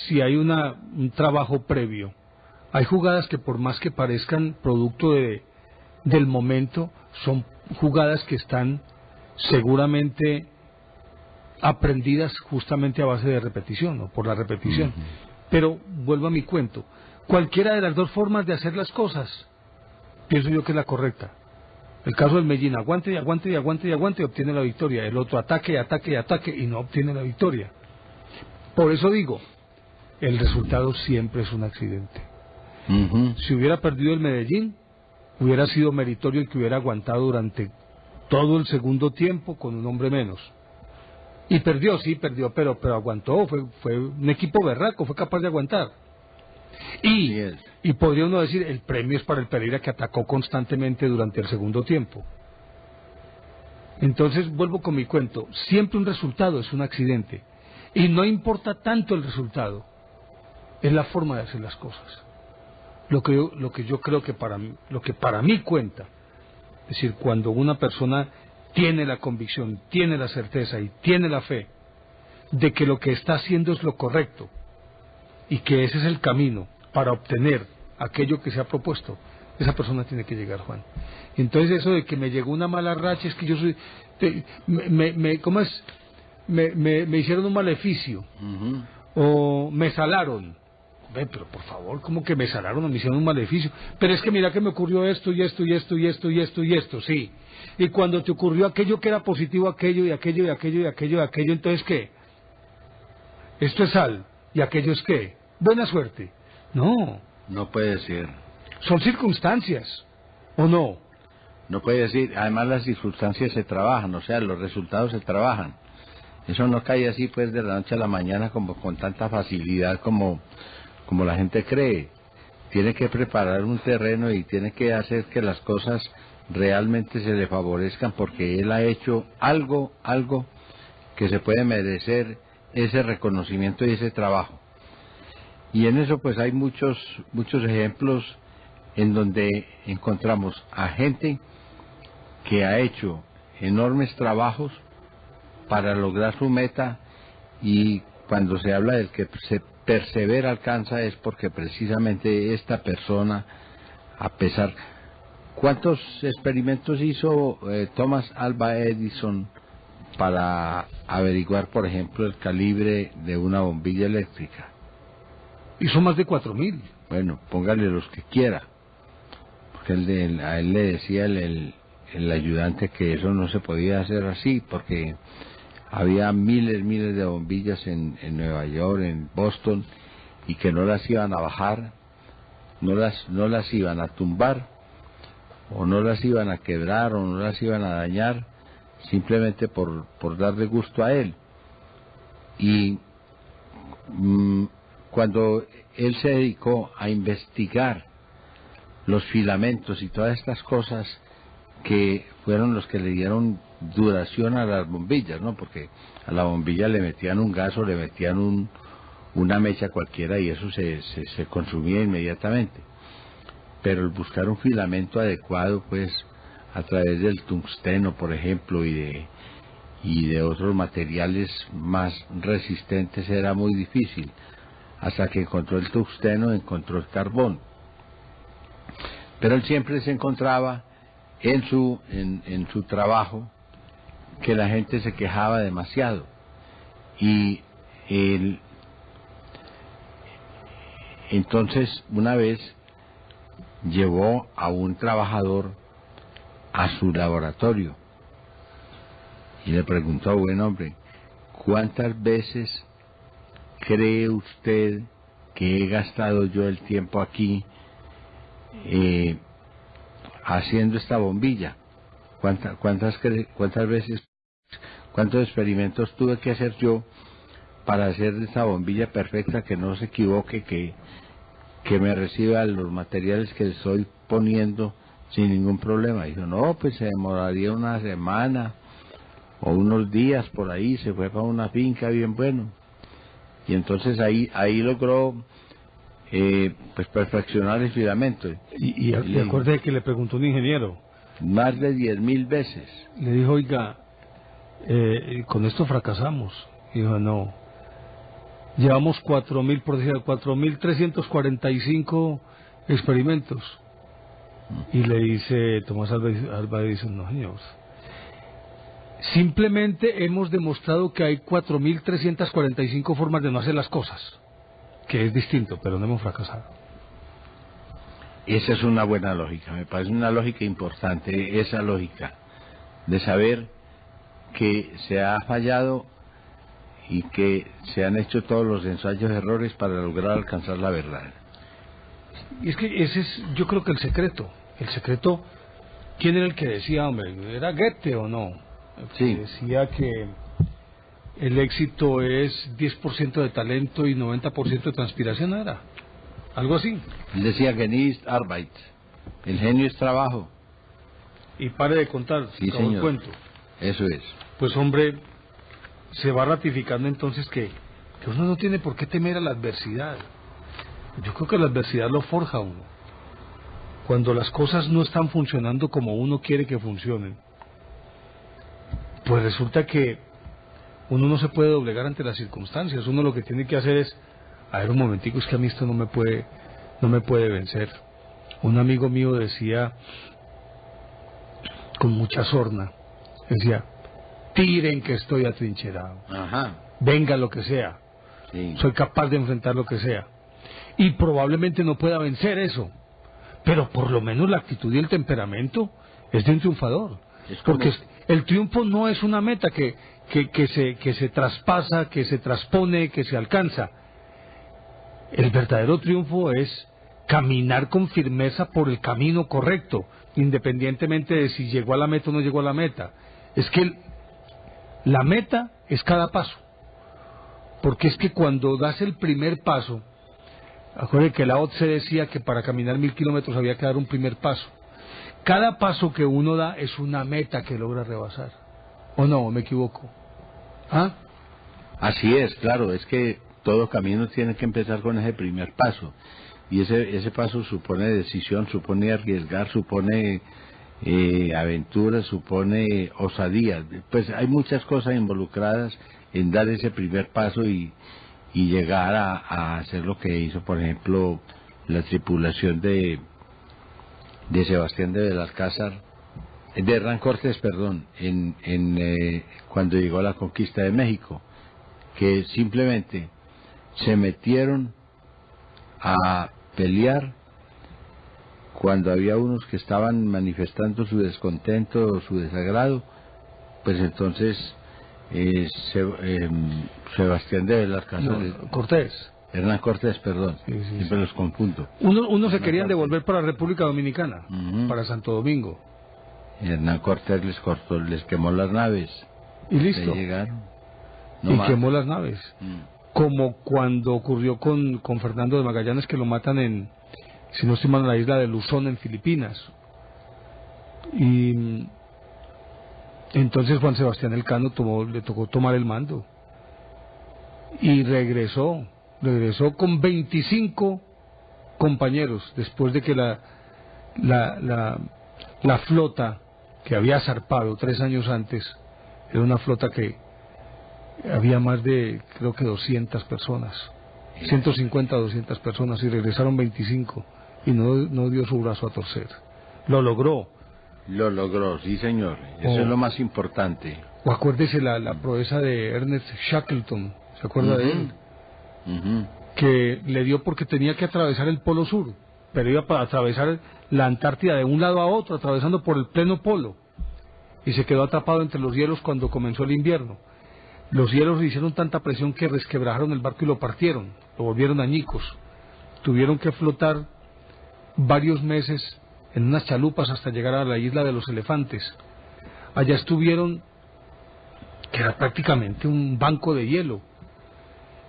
si hay un trabajo previo, hay jugadas que por más que parezcan producto del momento, son jugadas que están seguramente aprendidas justamente a base de repetición, o por la repetición. Pero vuelvo a mi cuento, cualquiera de las dos formas de hacer las cosas, pienso yo que es la correcta. El caso del Medellín, aguante y obtiene la victoria. El otro ataque y no obtiene la victoria. Por eso digo, el resultado siempre es un accidente. Si hubiera perdido el Medellín, hubiera sido meritorio el que hubiera aguantado durante todo el segundo tiempo con un hombre menos. Y perdió, pero aguantó, fue un equipo berraco, fue capaz de aguantar. Y podría uno decir, el premio es para el Pereira que atacó constantemente durante el segundo tiempo. Entonces vuelvo con mi cuento, siempre un resultado es un accidente, y no importa tanto el resultado, es la forma de hacer las cosas. Lo que yo creo que lo que para mí cuenta, es decir, cuando una persona tiene la convicción, tiene la certeza y tiene la fe de que lo que está haciendo es lo correcto y que ese es el camino para obtener aquello que se ha propuesto, esa persona tiene que llegar, Juan. Entonces eso de que me llegó una mala racha es que yo soy... ¿cómo es? Me hicieron un maleficio, o me salaron. Pero por favor, ¿cómo que me salaron o me hicieron un maleficio? Pero es que mira que me ocurrió esto y esto y esto y esto y esto y esto, sí. Y cuando te ocurrió aquello que era positivo, aquello y aquello y aquello y aquello y aquello, entonces ¿qué? Esto es sal y aquello es ¿qué? Buena suerte. No. No puede ser. Son circunstancias, ¿o no? No puede decir, además las circunstancias se trabajan, o sea, los resultados se trabajan. Eso no cae así pues de la noche a la mañana como con tanta facilidad como la gente cree. Tiene que preparar un terreno y tiene que hacer que las cosas realmente se le favorezcan porque él ha hecho algo que se puede merecer ese reconocimiento y ese trabajo. Y en eso pues hay muchos ejemplos en donde encontramos a gente que ha hecho enormes trabajos para lograr su meta, y cuando se habla del que se persevera alcanza es porque precisamente esta persona, a pesar... ¿Cuántos experimentos hizo Thomas Alva Edison para averiguar, por ejemplo, el calibre de una bombilla eléctrica? Hizo más de 4.000. Bueno, póngale los que quiera, porque a él le decía el ayudante que eso no se podía hacer así, porque había miles de bombillas en Nueva York, en Boston, y que no las iban a bajar, no las iban a tumbar, o no las iban a quebrar, o no las iban a dañar, simplemente por darle gusto a él. Y cuando él se dedicó a investigar los filamentos y todas estas cosas que fueron los que le dieron duración a las bombillas, ¿no? Porque a la bombilla le metían un gas o le metían una mecha cualquiera y eso se consumía inmediatamente. Pero el buscar un filamento adecuado, pues, a través del tungsteno, por ejemplo, y de otros materiales más resistentes era muy difícil. Hasta que encontró el tungsteno, encontró el carbón. Pero él siempre se encontraba en su trabajo que la gente se quejaba demasiado, y él entonces una vez llevó a un trabajador a su laboratorio y le preguntó: buen hombre, ¿cuántas veces cree usted que he gastado yo el tiempo aquí haciendo esta bombilla? ¿Cuántas veces, cuántos experimentos tuve que hacer yo para hacer esta bombilla perfecta, que no se equivoque, que me reciba los materiales que estoy poniendo sin ningún problema? Dijo: no, pues se demoraría una semana o unos días por ahí, se fue para una finca bien bueno. Y entonces ahí logró pues perfeccionar el filamento. Y acuérdate que le preguntó un ingeniero. Más de 10.000 veces. Le dijo: oiga, con esto fracasamos. Dijo: no. Llevamos 4.345 experimentos. Y le dice Tomás Alva Edison: no, señor. Simplemente hemos demostrado que hay 4.345 formas de no hacer las cosas, que es distinto, pero no hemos fracasado. Esa es una buena lógica, me parece una lógica importante, esa lógica de saber que se ha fallado y que se han hecho todos los ensayos errores para lograr alcanzar la verdad. Y es que ese es, yo creo que el secreto, ¿quién era el que decía, hombre? ¿Era Goethe o no? Sí. Decía que el éxito es 10% de talento y 90% de transpiración, ¿era? algo así. Él decía Genie ist Arbeit, el genio es trabajo. Y pare de contar, Sí, acabó el señor. cuento. Eso es. Pues hombre, se va ratificando entonces que uno no tiene por qué temer a la adversidad. Yo creo que la adversidad lo forja a uno. Cuando las cosas no están funcionando como uno quiere que funcionen, pues resulta que uno no se puede doblegar ante las circunstancias. Uno lo que tiene que hacer es, a ver un momentico, es que a mí esto no me puede vencer. Un amigo mío decía, con mucha sorna, decía, tiren que estoy atrincherado, Ajá. venga lo que sea, Sí. soy capaz de enfrentar lo que sea. Y probablemente no pueda vencer eso, pero por lo menos la actitud y el temperamento es de un triunfador. Es como... Porque el triunfo no es una meta que se traspasa, que se transpone, que se alcanza. El verdadero triunfo es caminar con firmeza por el camino correcto, independientemente de si llegó a la meta o no llegó a la meta. Es que la meta es cada paso, porque es que cuando das el primer paso, acuérdense que la OTSE decía que para caminar 1000 kilómetros había que dar un primer paso. Cada paso que uno da es una meta que logra rebasar. ¿O no? ¿Me equivoco? ¿Ah? Así es, claro, es que todo camino tiene que empezar con ese primer paso. Y ese paso supone decisión, supone arriesgar, supone aventura, supone osadía. Pues hay muchas cosas involucradas en dar ese primer paso y llegar a hacer lo que hizo, por ejemplo, la tripulación de Sebastián de Belalcázar, de Hernán Cortés, perdón, cuando llegó a la conquista de México, que simplemente se metieron a pelear cuando había unos que estaban manifestando su descontento o su desagrado, pues entonces Sebastián de Belalcázar, Cortés. Hernán Cortés, perdón, Sí, sí, siempre sí. los confundo. Uno se querían devolver para República Dominicana, Ujú. para Santo Domingo, Hernán Cortés les quemó las naves. y listo, Ahí llegaron. No y más. quemó las naves. Como cuando ocurrió con Fernando de Magallanes, que lo matan si no estoy mal, en la isla de Luzón, en Filipinas. Y entonces Juan Sebastián Elcano le tocó tomar el mando. Y regresó con 25 compañeros, después de que la flota que había zarpado 3 años antes, era una flota que había más de, creo que 200 personas, 150 a 200 personas, y regresaron 25, y no dio su brazo a torcer. Lo logró. Lo logró, sí señor. Eso es lo más importante. O acuérdese la proeza de Ernest Shackleton, ¿se acuerda de él? Ujú. Que le dio porque tenía que atravesar el Polo Sur, pero iba para atravesar la Antártida de un lado a otro, atravesando por el pleno polo, y se quedó atrapado entre los hielos cuando comenzó el invierno. Los hielos le hicieron tanta presión que resquebrajaron el barco y lo partieron, lo volvieron añicos. Tuvieron que flotar varios meses en unas chalupas hasta llegar a la isla de los Elefantes. Allá estuvieron, que era prácticamente un banco de hielo,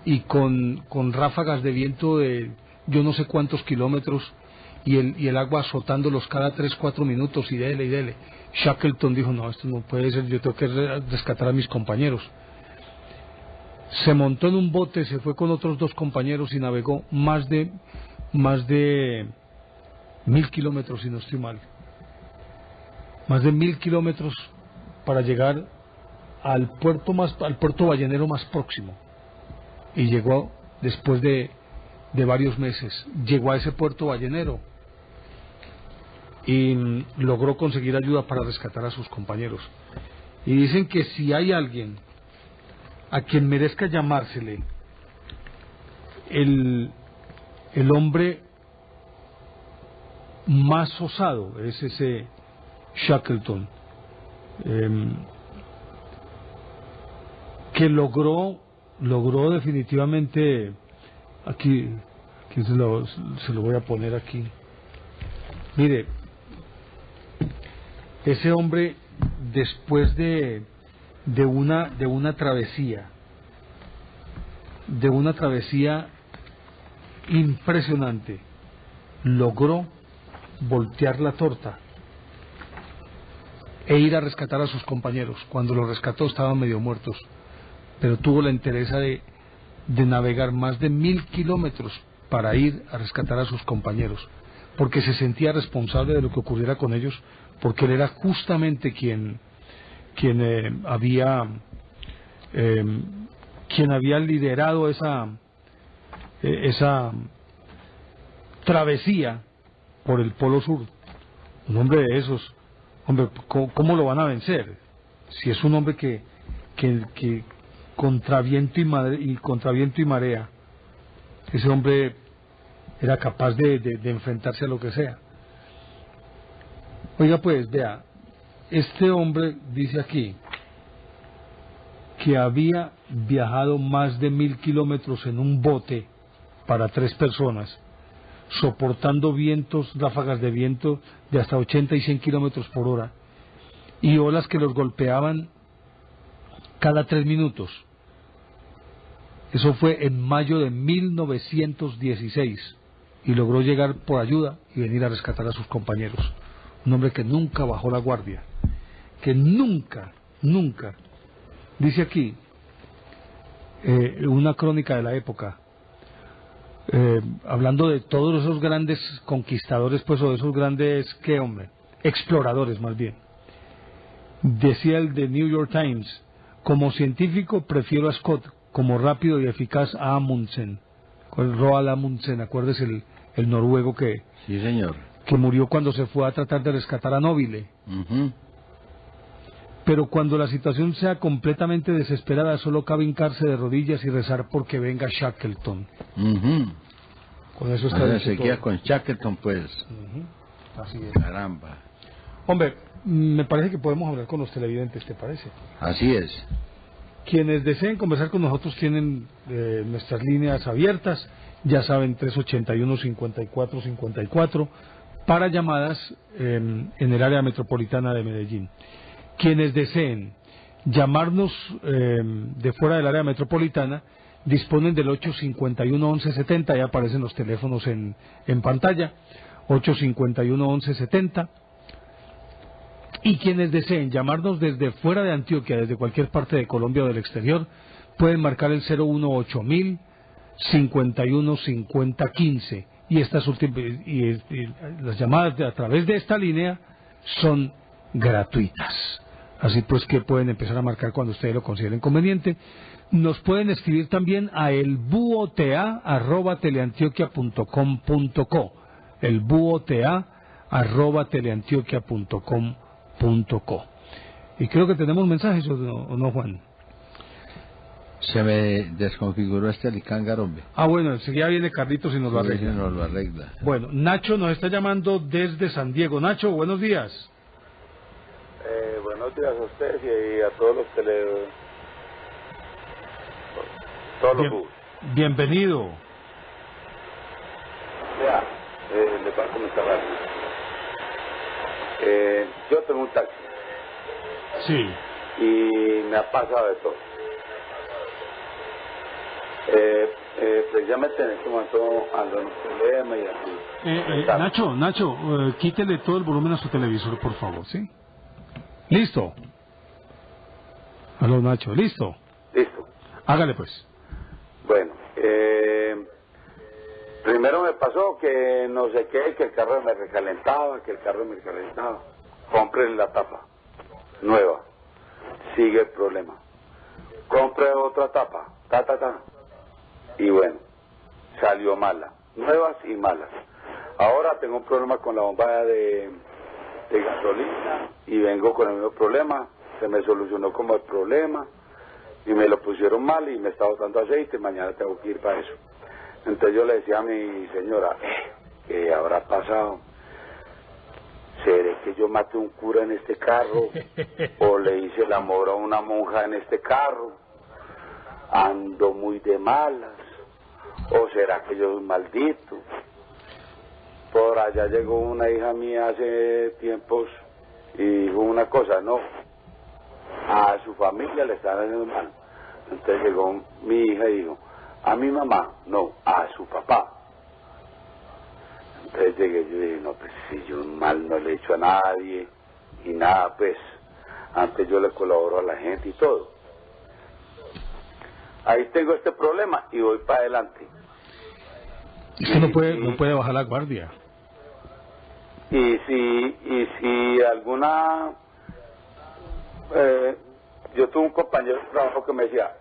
y con ráfagas de viento de yo no sé cuántos kilómetros, y el agua azotándolos cada 3-4 minutos, y dele. Shackleton dijo, no, esto no puede ser, yo tengo que rescatar a mis compañeros. Se montó en un bote, se fue con otros 2 compañeros y navegó más de 1000 kilómetros, si no estoy mal. Más de 1000 kilómetros para llegar al puerto ballenero más próximo. Y llegó después de varios meses. Llegó a ese puerto ballenero y logró conseguir ayuda para rescatar a sus compañeros. Y dicen que si hay alguien a quien merezca llamársele el hombre más osado, es ese Shackleton, que logró definitivamente, aquí se lo voy a poner aquí. Mire, ese hombre, después de una travesía impresionante, logró voltear la torta e ir a rescatar a sus compañeros. Cuando los rescató estaban medio muertos, pero tuvo la entereza de navegar más de 1000 kilómetros para ir a rescatar a sus compañeros, porque se sentía responsable de lo que ocurriera con ellos, porque él era justamente quien había liderado esa travesía por el Polo Sur. Un hombre de esos, hombre, ¿cómo lo van a vencer? Si es un hombre que contra viento y marea, ese hombre era capaz de enfrentarse a lo que sea. Oiga pues, vea, este hombre dice aquí que había viajado más de 1000 kilómetros en un bote para 3 personas, soportando ráfagas de viento de hasta 80 y 100 kilómetros por hora, y olas que los golpeaban cada 3 minutos. Eso fue en mayo de 1916, y logró llegar por ayuda y venir a rescatar a sus compañeros. Un hombre que nunca bajó la guardia, que nunca, dice aquí, una crónica de la época, hablando de todos esos grandes conquistadores, pues, o de esos grandes, ¿qué hombre? Exploradores, más bien. Decía el de New York Times: como científico prefiero a Scott, como rápido y eficaz a Amundsen. Roald Amundsen, acuérdese, el noruego que... Sí, señor. Que murió cuando se fue a tratar de rescatar a Nobile. Pero cuando la situación sea completamente desesperada, solo cabe hincarse de rodillas y rezar porque venga Shackleton. Con eso está dicho seguía todo. Con Shackleton, pues. Así es. Caramba. Hombre, me parece que podemos hablar con los televidentes, ¿te parece? Así es. Quienes deseen conversar con nosotros tienen nuestras líneas abiertas, ya saben, 381-5454, para llamadas en el área metropolitana de Medellín. Quienes deseen llamarnos de fuera del área metropolitana, disponen del 851-1170, ya aparecen los teléfonos en pantalla, 851-1170. Y quienes deseen llamarnos desde fuera de Antioquia, desde cualquier parte de Colombia o del exterior, pueden marcar el 018.000 515015, y estas las llamadas a través de esta línea son gratuitas. Así pues que pueden empezar a marcar cuando ustedes lo consideren conveniente. Nos pueden escribir también a elbuota@teleantioquia.com.co, elbuota@teleantioquia.com.co. Y creo que tenemos mensajes, ¿o no, Juan? Se me desconfiguró este alicángaro, hombre. Bueno, enseguida viene Carlitos y nos lo arregla. Nos lo arregla. Bueno, Nacho nos está llamando desde San Diego. Nacho, buenos días. Buenos días a ustedes y a todos los bus. Bienvenido. Ya, les voy a comentar algo. Yo tengo un taxi. Sí. Y me ha pasado de todo. Precisamente en este momento ando en un problema y así. Nacho, quítele todo el volumen a su televisor, por favor, ¿sí? ¿Listo? Aló, Nacho, ¿listo? Listo. Hágale, pues. Bueno, primero me pasó que no sé qué, que el carro me recalentaba, Compre la tapa nueva. Sigue el problema. Compre otra tapa. Y bueno, salió mala. Nuevas y malas. Ahora tengo un problema con la bomba de gasolina y vengo con el mismo problema. Se me solucionó como el problema y me lo pusieron mal y me está botando aceite. Mañana tengo que ir para eso. Entonces yo le decía a mi señora, ¿qué habrá pasado? ¿Seré que yo maté un cura en este carro? ¿O le hice el amor a una monja en este carro? ¿Ando muy de malas? ¿O será que yo soy maldito? Por allá llegó una hija mía hace tiempos y dijo una cosa, no, a su familia le están haciendo mal. Entonces llegó mi hija y dijo, a mi mamá, no, a su papá. Entonces llegué yo y dije, no, pues si yo un mal no le he hecho a nadie y nada, pues antes yo le colaboro a la gente y todo. Ahí tengo este problema y voy para adelante. Usted no puede bajar la guardia. Y si alguna... yo tuve un compañero de trabajo que me decía,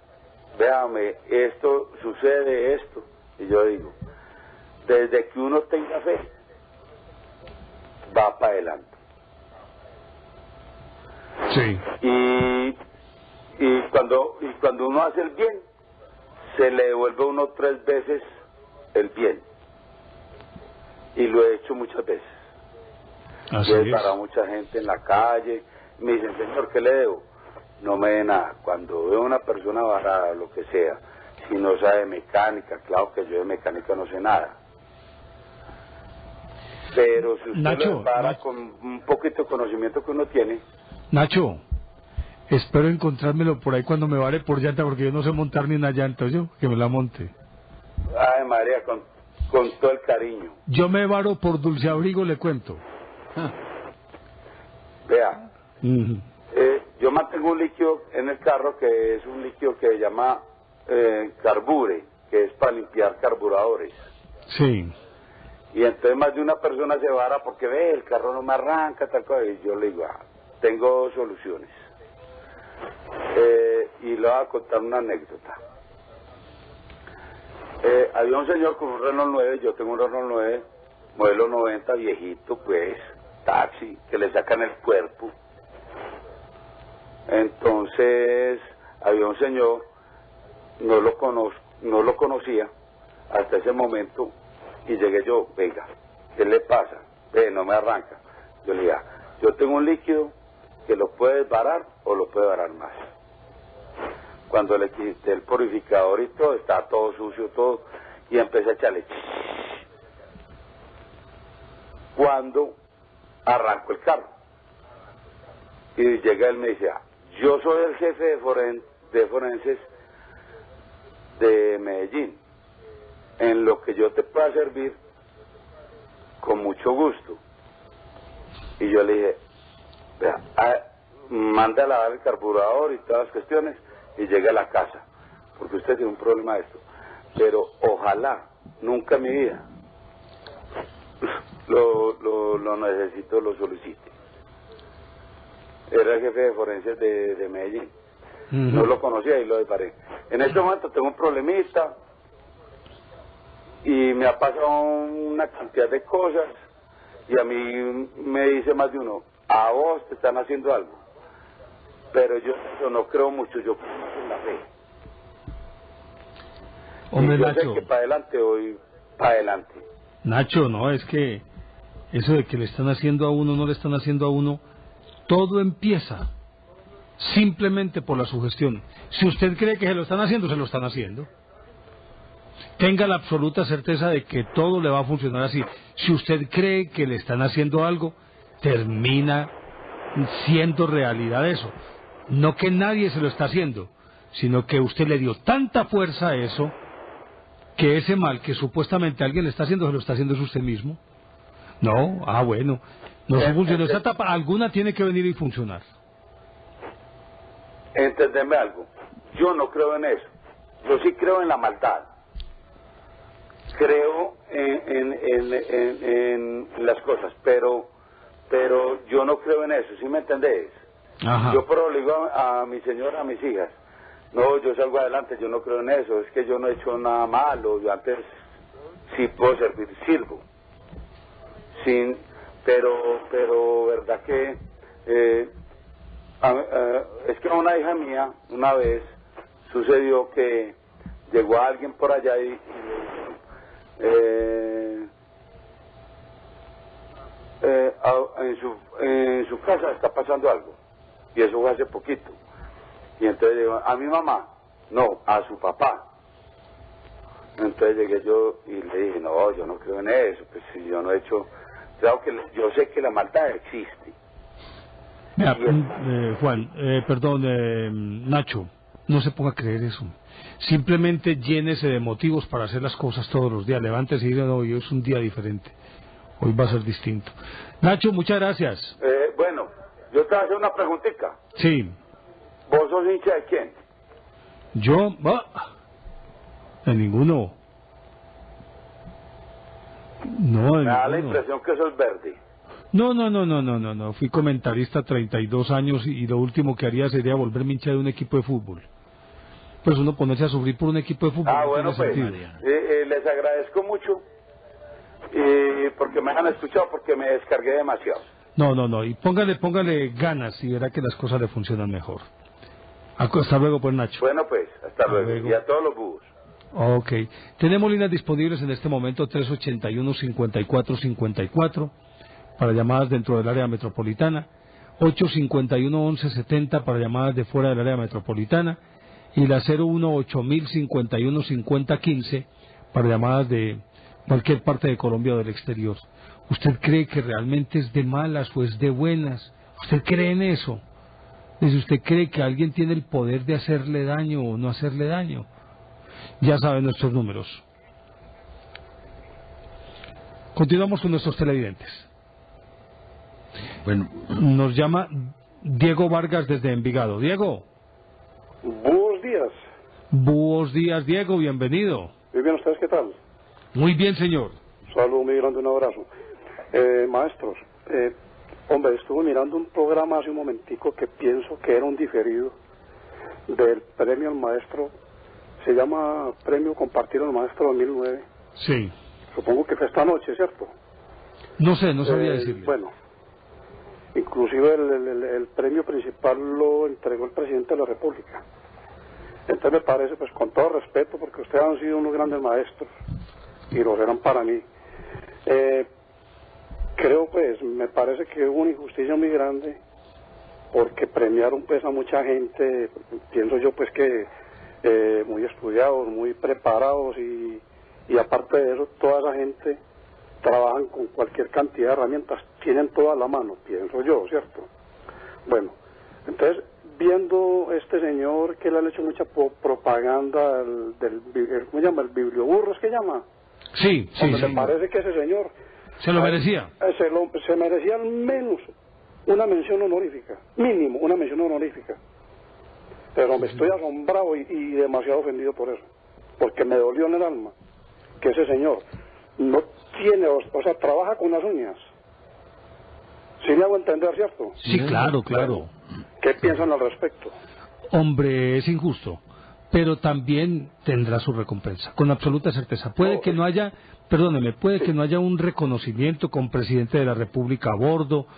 véame, esto sucede, esto. Y yo digo, desde que uno tenga fe, va para adelante. Sí. Y cuando uno hace el bien, se le devuelve a uno 3 veces el bien. Y lo he hecho muchas veces. Así Yo he es. parado a mucha gente en la calle, me dicen, señor, ¿qué le debo? No me dé nada. Cuando veo a una persona varada, lo que sea, si no sabe mecánica, claro que yo de mecánica no sé nada. Pero si usted Nacho, lo para con un poquito de conocimiento que uno tiene, Nacho, espero encontrármelo por ahí cuando me vare por llanta, porque yo no sé montar ni una llanta, yo, que me la monte. ay María, con todo el cariño. Yo me varo por Dulce Abrigo, le cuento. Vea, Ujú. yo mantengo un líquido en el carro que es un líquido que se llama carbure, que es para limpiar carburadores. Sí. Y entonces más de una persona se vara porque ve, el carro no me arranca, tal cosa. Y yo le digo, tengo soluciones. Y le voy a contar una anécdota. Había un señor con un Renault 9, yo tengo un Renault 9, modelo 90, viejito, pues, taxi, que le sacan el cuerpo. Entonces, había un señor, no lo conocía hasta ese momento, y llegué yo, venga, ¿qué le pasa? Ve, no me arranca. Yo le dije, yo tengo un líquido que lo puede varar o lo puede varar más. Cuando le quité el purificador y todo, estaba todo sucio, todo, y empecé a echarle. Cuando arranco el carro, y llega él y me dice, yo soy el jefe de forenses de Medellín, en lo que yo te pueda servir, con mucho gusto. Y yo le dije, vea, manda a lavar el carburador y todas las cuestiones, y llegue a la casa, porque usted tiene un problema de esto. Pero ojalá, nunca en mi vida, lo necesito, lo solicite. Era el jefe de forenses de Medellín. No lo conocía y lo deparé. En este momento tengo un problemita y me ha pasado una cantidad de cosas y a mí me dice más de uno, a vos te están haciendo algo. Pero yo no creo mucho, yo creo mucho en la fe. Hombre, y yo Nacho. sé que para adelante voy para adelante. Nacho, no, es que eso de que le están haciendo a uno, no le están haciendo a uno, todo empieza simplemente por la sugestión. Si usted cree que se lo están haciendo, se lo están haciendo. Tenga la absoluta certeza de que todo le va a funcionar así. Si usted cree que le están haciendo algo, termina siendo realidad eso. No que nadie se lo está haciendo, sino que usted le dio tanta fuerza a eso, que ese mal que supuestamente alguien le está haciendo, se lo está haciendo es usted mismo. No, bueno, no se funcionó esa etapa, alguna tiene que venir y funcionar. Entendeme algo, yo no creo en eso, yo sí creo en la maldad, creo en las cosas, pero yo no creo en eso, ¿sí me entendés? Ajá. Yo pero le digo a mi señora, a mis hijas, no, yo salgo adelante, yo no creo en eso, es que yo no he hecho nada malo, yo antes sí puedo servir, sirvo, pero verdad que es que a una hija mía una vez sucedió que llegó alguien por allá y en su casa está pasando algo, y eso fue hace poquito. Y entonces digo, a mi mamá, no, a su papá. Entonces llegué yo y le dije, no, yo no creo en eso, pues si yo no he hecho, claro que yo sé que la maldad existe. Mira, Juan, Nacho, no se ponga a creer eso. Simplemente llénese de motivos para hacer las cosas todos los días. Levántese y diga, no, hoy es un día diferente. Hoy va a ser distinto. Nacho, muchas gracias. Bueno, yo te voy a hacer una preguntita. Sí. ¿Vos sos hincha de quién? Yo, de ninguno. No, de Me da la ninguno. impresión que sos verde. No. Fui comentarista 32 años y lo último que haría sería volverme hincha de un equipo de fútbol. Pues uno ponerse a sufrir por un equipo de fútbol. Ah, no bueno, tiene pues, sentido. les agradezco mucho porque me han escuchado, porque me descargué demasiado. No, y póngale ganas y verá que las cosas le funcionan mejor. Hasta luego, pues, Nacho. Bueno, pues, hasta luego. luego. Y a todos los búhos. Ok. Tenemos líneas disponibles en este momento 381-5454 para llamadas dentro del área metropolitana, 851-1170 para llamadas de fuera del área metropolitana y la 018-051-5015 para llamadas de cualquier parte de Colombia o del exterior. ¿Usted cree que realmente es de malas o es de buenas? ¿Usted cree en eso? Dice, ¿usted cree que alguien tiene el poder de hacerle daño o no hacerle daño? Ya saben nuestros números. Continuamos con nuestros televidentes. Bueno, Nos llama Diego Vargas desde Envigado. Diego. Buenos días. Buenos días, Diego, bienvenido. Muy bien, ¿ustedes qué tal? Muy bien, señor. Saludos muy grande, un abrazo. Maestros, hombre, estuve mirando un programa hace un momentico que pienso que era un diferido del premio al maestro. Se llama Premio Compartido al Maestro 2009. Sí. Supongo que fue esta noche, ¿cierto? No sé, no sabría decirle. Bueno, inclusive el premio principal lo entregó el presidente de la República. Entonces me parece, pues con todo respeto, porque ustedes han sido unos grandes maestros y lo serán para mí. Creo, pues, me parece que hubo una injusticia muy grande porque premiaron, pues, a mucha gente, pienso yo, pues, que muy estudiados, muy preparados y aparte de eso, toda esa gente trabajan con cualquier cantidad de herramientas, tienen toda la mano, pienso yo, ¿cierto? Bueno, entonces, viendo este señor que le han hecho mucha propaganda ¿cómo se llama? ¿El biblioburro es que llama? Sí. Me parece que ese señor ¿Se lo merecía? se merecía al menos una mención honorífica, mínimo una mención honorífica. Pero me estoy asombrado y demasiado ofendido por eso, porque me dolió en el alma que ese señor no tiene, o sea, trabaja con las uñas. ¿Sí me hago entender, cierto? Sí, claro. ¿Qué piensan al respecto? Hombre, es injusto, pero también tendrá su recompensa, con absoluta certeza. Puede que no haya un reconocimiento con presidente de la República a bordo,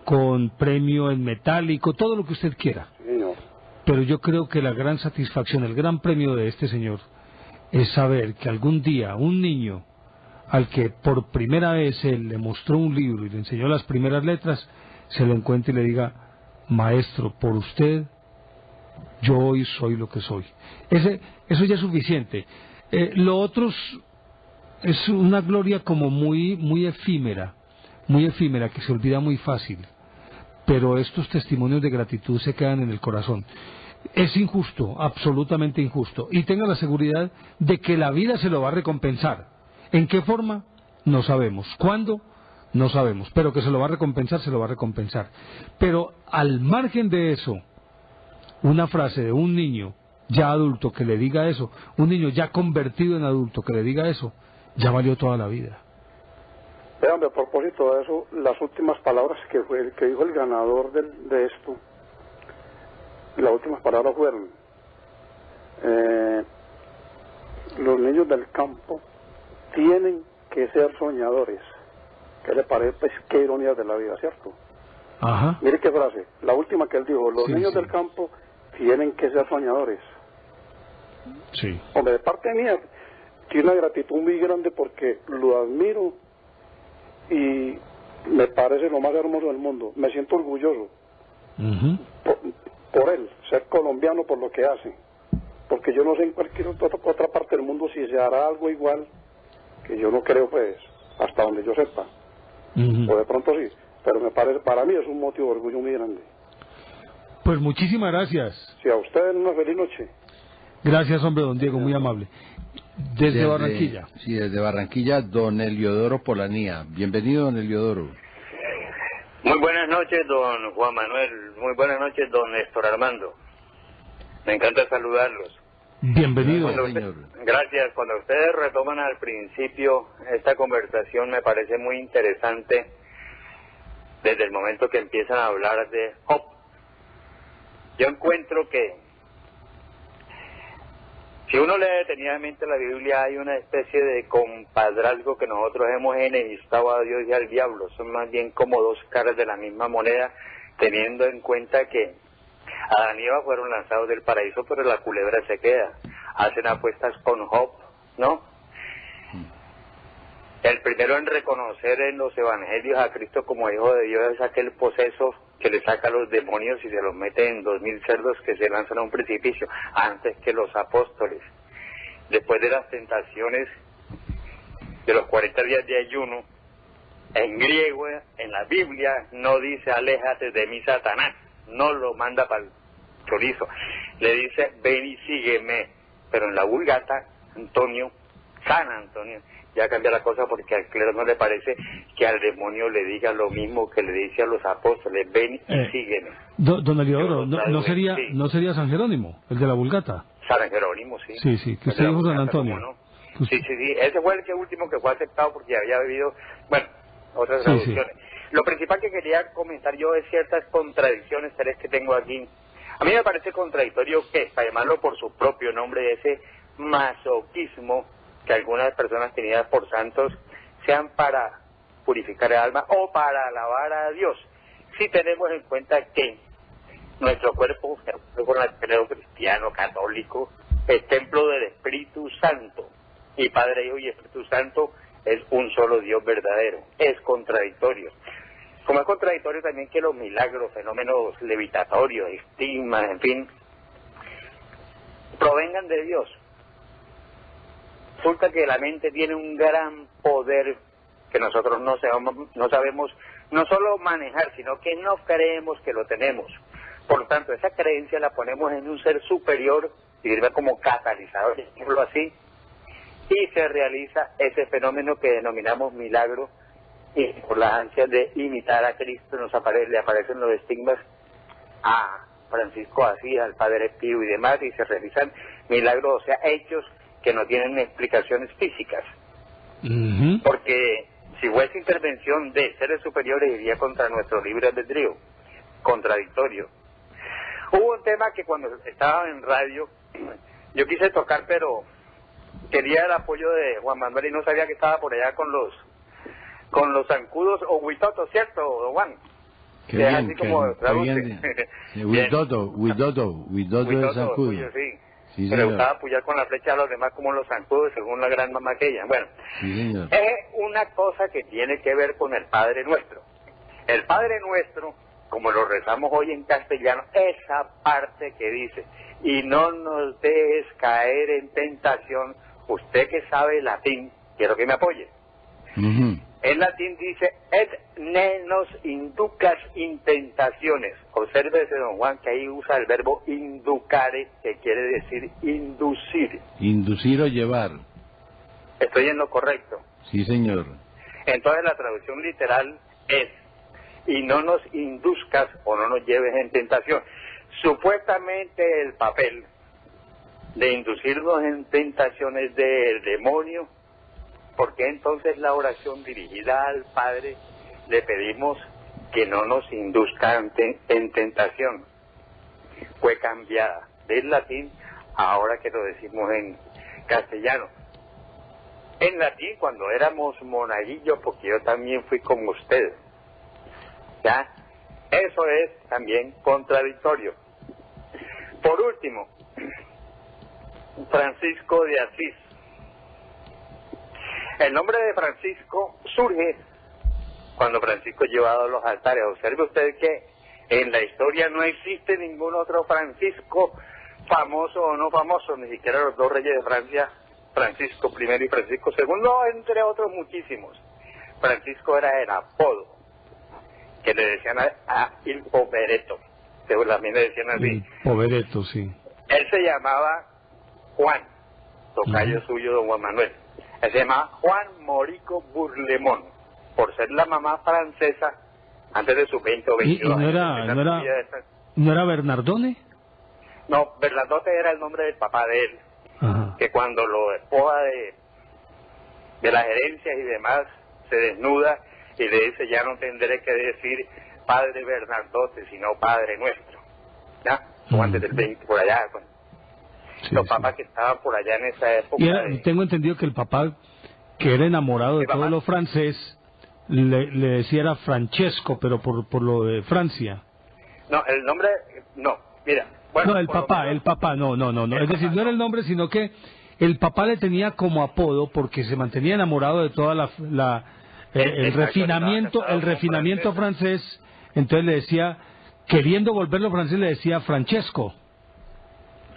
con premio en metálico, todo lo que usted quiera. Señor. Pero yo creo que la gran satisfacción, el gran premio de este señor es saber que algún día un niño al que por primera vez él le mostró un libro y le enseñó las primeras letras, se lo encuentre y le diga: maestro, por usted yo hoy soy lo que soy. Eso ya es suficiente. Lo otro es una gloria como muy efímera, que se olvida muy fácil. Pero estos testimonios de gratitud se quedan en el corazón. Es injusto, absolutamente injusto. Y tenga la seguridad de que la vida se lo va a recompensar. ¿En qué forma? No sabemos. ¿Cuándo? No sabemos. Pero que se lo va a recompensar, se lo va a recompensar. Pero al margen de eso, una frase de un niño ya adulto que le diga eso, un niño ya convertido en adulto que le diga eso, ya valió toda la vida. Véanme, a propósito de eso, las últimas palabras que dijo el ganador de esto, las últimas palabras fueron: los niños del campo tienen que ser soñadores. ¿Qué le parece? Pues qué ironía de la vida, ¿cierto? Ajá. Mire qué frase, la última que él dijo: los niños del campo tienen que ser soñadores. Sí. Hombre, de parte mía, tiene una gratitud muy grande porque lo admiro y me parece lo más hermoso del mundo. Me siento orgulloso por él, ser colombiano, por lo que hace. Porque yo no sé en cualquier otra parte del mundo si se hará algo igual, que yo no creo, pues, hasta donde yo sepa. O de pronto sí, pero me parece, para mí es un motivo de orgullo muy grande. Pues muchísimas gracias. Sí, a ustedes una feliz noche. Gracias, hombre, don Diego, muy amable. Desde Barranquilla. Sí, desde Barranquilla, don Heliodoro Polanía. Bienvenido, don Heliodoro. Muy buenas noches, don Juan Manuel. Muy buenas noches, don Néstor Armando. Me encanta saludarlos. Bienvenido, señor. Gracias. Cuando ustedes retoman al principio esta conversación, me parece muy interesante desde el momento que empiezan a hablar de Job. Yo encuentro que si uno lee detenidamente la Biblia, hay una especie de compadrazgo que nosotros hemos enemistado a Dios y al diablo. Son más bien como dos caras de la misma moneda, teniendo en cuenta que Adán y Eva fueron lanzados del paraíso, pero la culebra se queda. Hacen apuestas con Job, ¿no? El primero en reconocer en los evangelios a Cristo como Hijo de Dios es aquel poseso que le saca a los demonios y se los mete en 2000 cerdos que se lanzan a un precipicio antes que los apóstoles. Después de las tentaciones de los 40 días de ayuno, en griego, en la Biblia, no dice aléjate de mí, Satanás, no lo manda para el chorizo, le dice ven y sígueme, pero en la Vulgata, San Antonio, ya cambia la cosa porque al clero no le parece que al demonio le diga lo mismo que le dice a los apóstoles, ven y sígueme. Don Heliodoro, ¿no sería San Jerónimo, el de la Vulgata? San Jerónimo, sí. Sí, que usted dijo San Antonio. No? Sí, ese fue el último que fue aceptado porque había habido, bueno, otras traducciones. Lo principal que quería comentar yo es ciertas contradicciones que tengo aquí. A mí me parece contradictorio que, para llamarlo por su propio nombre, ese masoquismo que algunas personas tenidas por santos sean para purificar el alma o para alabar a Dios. Si tenemos en cuenta que nuestro cuerpo cristiano, católico, es templo del Espíritu Santo, y Padre, Hijo y Espíritu Santo es un solo Dios verdadero. Es contradictorio. Como es contradictorio también que los milagros, fenómenos levitatorios, estigmas, en fin, provengan de Dios. Resulta que la mente tiene un gran poder que nosotros no sabemos no solo manejar, sino que no creemos que lo tenemos. Por lo tanto, esa creencia la ponemos en un ser superior y sirve como catalizador, decirlo así, y se realiza ese fenómeno que denominamos milagro, y por las ansias de imitar a Cristo le aparecen los estigmas a Francisco Asís, al Padre Pío y demás, y se realizan milagros, o sea, hechos que no tienen explicaciones físicas. Porque si fuese intervención de seres superiores iría contra nuestro libre albedrío, contradictorio. Hubo un tema que cuando estaba en radio yo quise tocar, pero quería el apoyo de Juan Manuel y no sabía que estaba por allá con los zancudos o huitotos, ¿cierto, don Juan? Qué bien, así como Huitoto de zancudo. Sí, le gustaba apoyar con la flecha a los demás como los zancudos, según la gran mamá aquella. Bueno, es una cosa que tiene que ver con el Padre Nuestro. El Padre Nuestro, como lo rezamos hoy en castellano, esa parte que dice, y no nos dejes caer en tentación, usted que sabe latín, quiero que me apoye. En latín dice, et ne nos inducas in tentaciones. Obsérvese, don Juan, que ahí usa el verbo inducare, que quiere decir inducir. Inducir o llevar. ¿Estoy en lo correcto? Sí, señor. Entonces la traducción literal es, y no nos induzcas o no nos lleves en tentación. Supuestamente el papel de inducirnos en tentaciones del demonio. ¿Por qué entonces la oración dirigida al Padre le pedimos que no nos induzca en tentación? Fue cambiada del latín, ahora que lo decimos en castellano. En latín, cuando éramos monaguillos, porque yo también fui como usted, ¿ya? Eso es también contradictorio. Por último, Francisco de Asís. El nombre de Francisco surge cuando Francisco es llevado a los altares. Observe usted que en la historia no existe ningún otro Francisco, famoso o no famoso, ni siquiera los dos reyes de Francia, Francisco I y Francisco II, entre otros muchísimos. Francisco era el apodo que le decían a Il Poveretto, también le decían así. Poveretto, sí. Él se llamaba Juan, tocayo suyo, don Juan Manuel. Él se llama Juan Morico Burlemón, por ser la mamá francesa antes de sus 20 o 22 años. ¿No era Bernardone? No, Bernardote era el nombre del papá de él. Ajá. Que cuando lo despoja de las herencias y demás, se desnuda y le dice: ya no tendré que decir Padre Bernardote, sino Padre Nuestro. ¿Ya? O antes del 20, por allá. Pues. Sí, Los papás que estaban por allá en esa época. Y tengo entendido que el papá, que era enamorado de todo lo francés, le decía era Francesco, pero por lo de Francia. No, el nombre, no, mira. Bueno, no, el papá, no. Es decir, no era el nombre, sino que el papá le tenía como apodo porque se mantenía enamorado de toda el refinamiento francés. Entonces le decía, queriendo volverlo francés, le decía Francesco.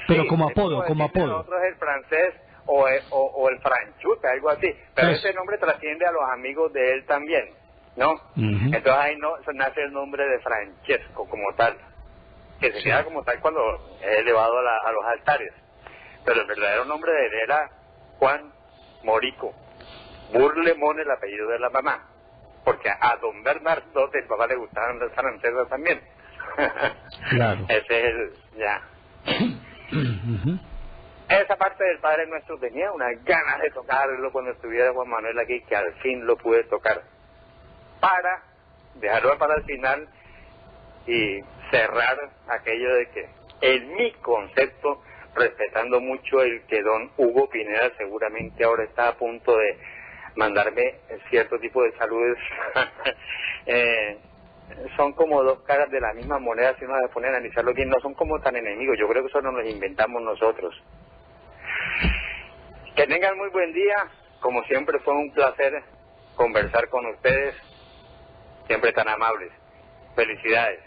Pero sí, como apodo. Nosotros el francés o el franchute, algo así. Pero ese nombre trasciende a los amigos de él también, ¿no? Entonces ahí nace el nombre de Francesco como tal, que se queda como tal cuando es elevado a los altares. Pero el verdadero nombre de él era Juan Morico Burlemón, el apellido de la mamá, porque a don Bernardote, el papá, le gustaban las francesas también. Claro. Ese es Esa parte del Padre Nuestro tenía unas ganas de tocarlo cuando estuviera Juan Manuel aquí, que al fin lo pude tocar, para dejarlo para el final y cerrar aquello de que, en mi concepto, respetando mucho el que don Hugo Pineda seguramente ahora está a punto de mandarme cierto tipo de saludos, son como dos caras de la misma moneda. Si uno se pone a analizarlo bien, no son como tan enemigos. Yo creo que eso nos lo inventamos nosotros. Que tengan muy buen día. Como siempre, fue un placer conversar con ustedes, siempre tan amables. Felicidades.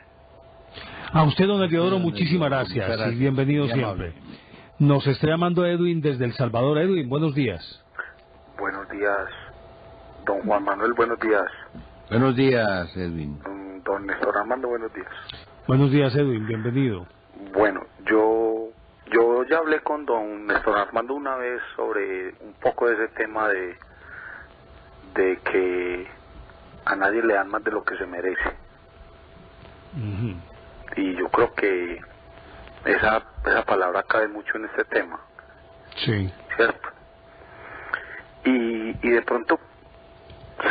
A usted, don Heliodoro, muchísimas gracias y bienvenido siempre. Nos está llamando Edwin desde El Salvador. Edwin, buenos días. Buenos días, don Juan Manuel, buenos días. Buenos días, Edwin. Don Néstor Armando, buenos días. Buenos días, Edwin, bienvenido. Bueno, yo ya hablé con don Néstor Armando una vez sobre un poco de ese tema de que a nadie le dan más de lo que se merece. Y yo creo que esa palabra cabe mucho en este tema. Sí. ¿Cierto? Y de pronto,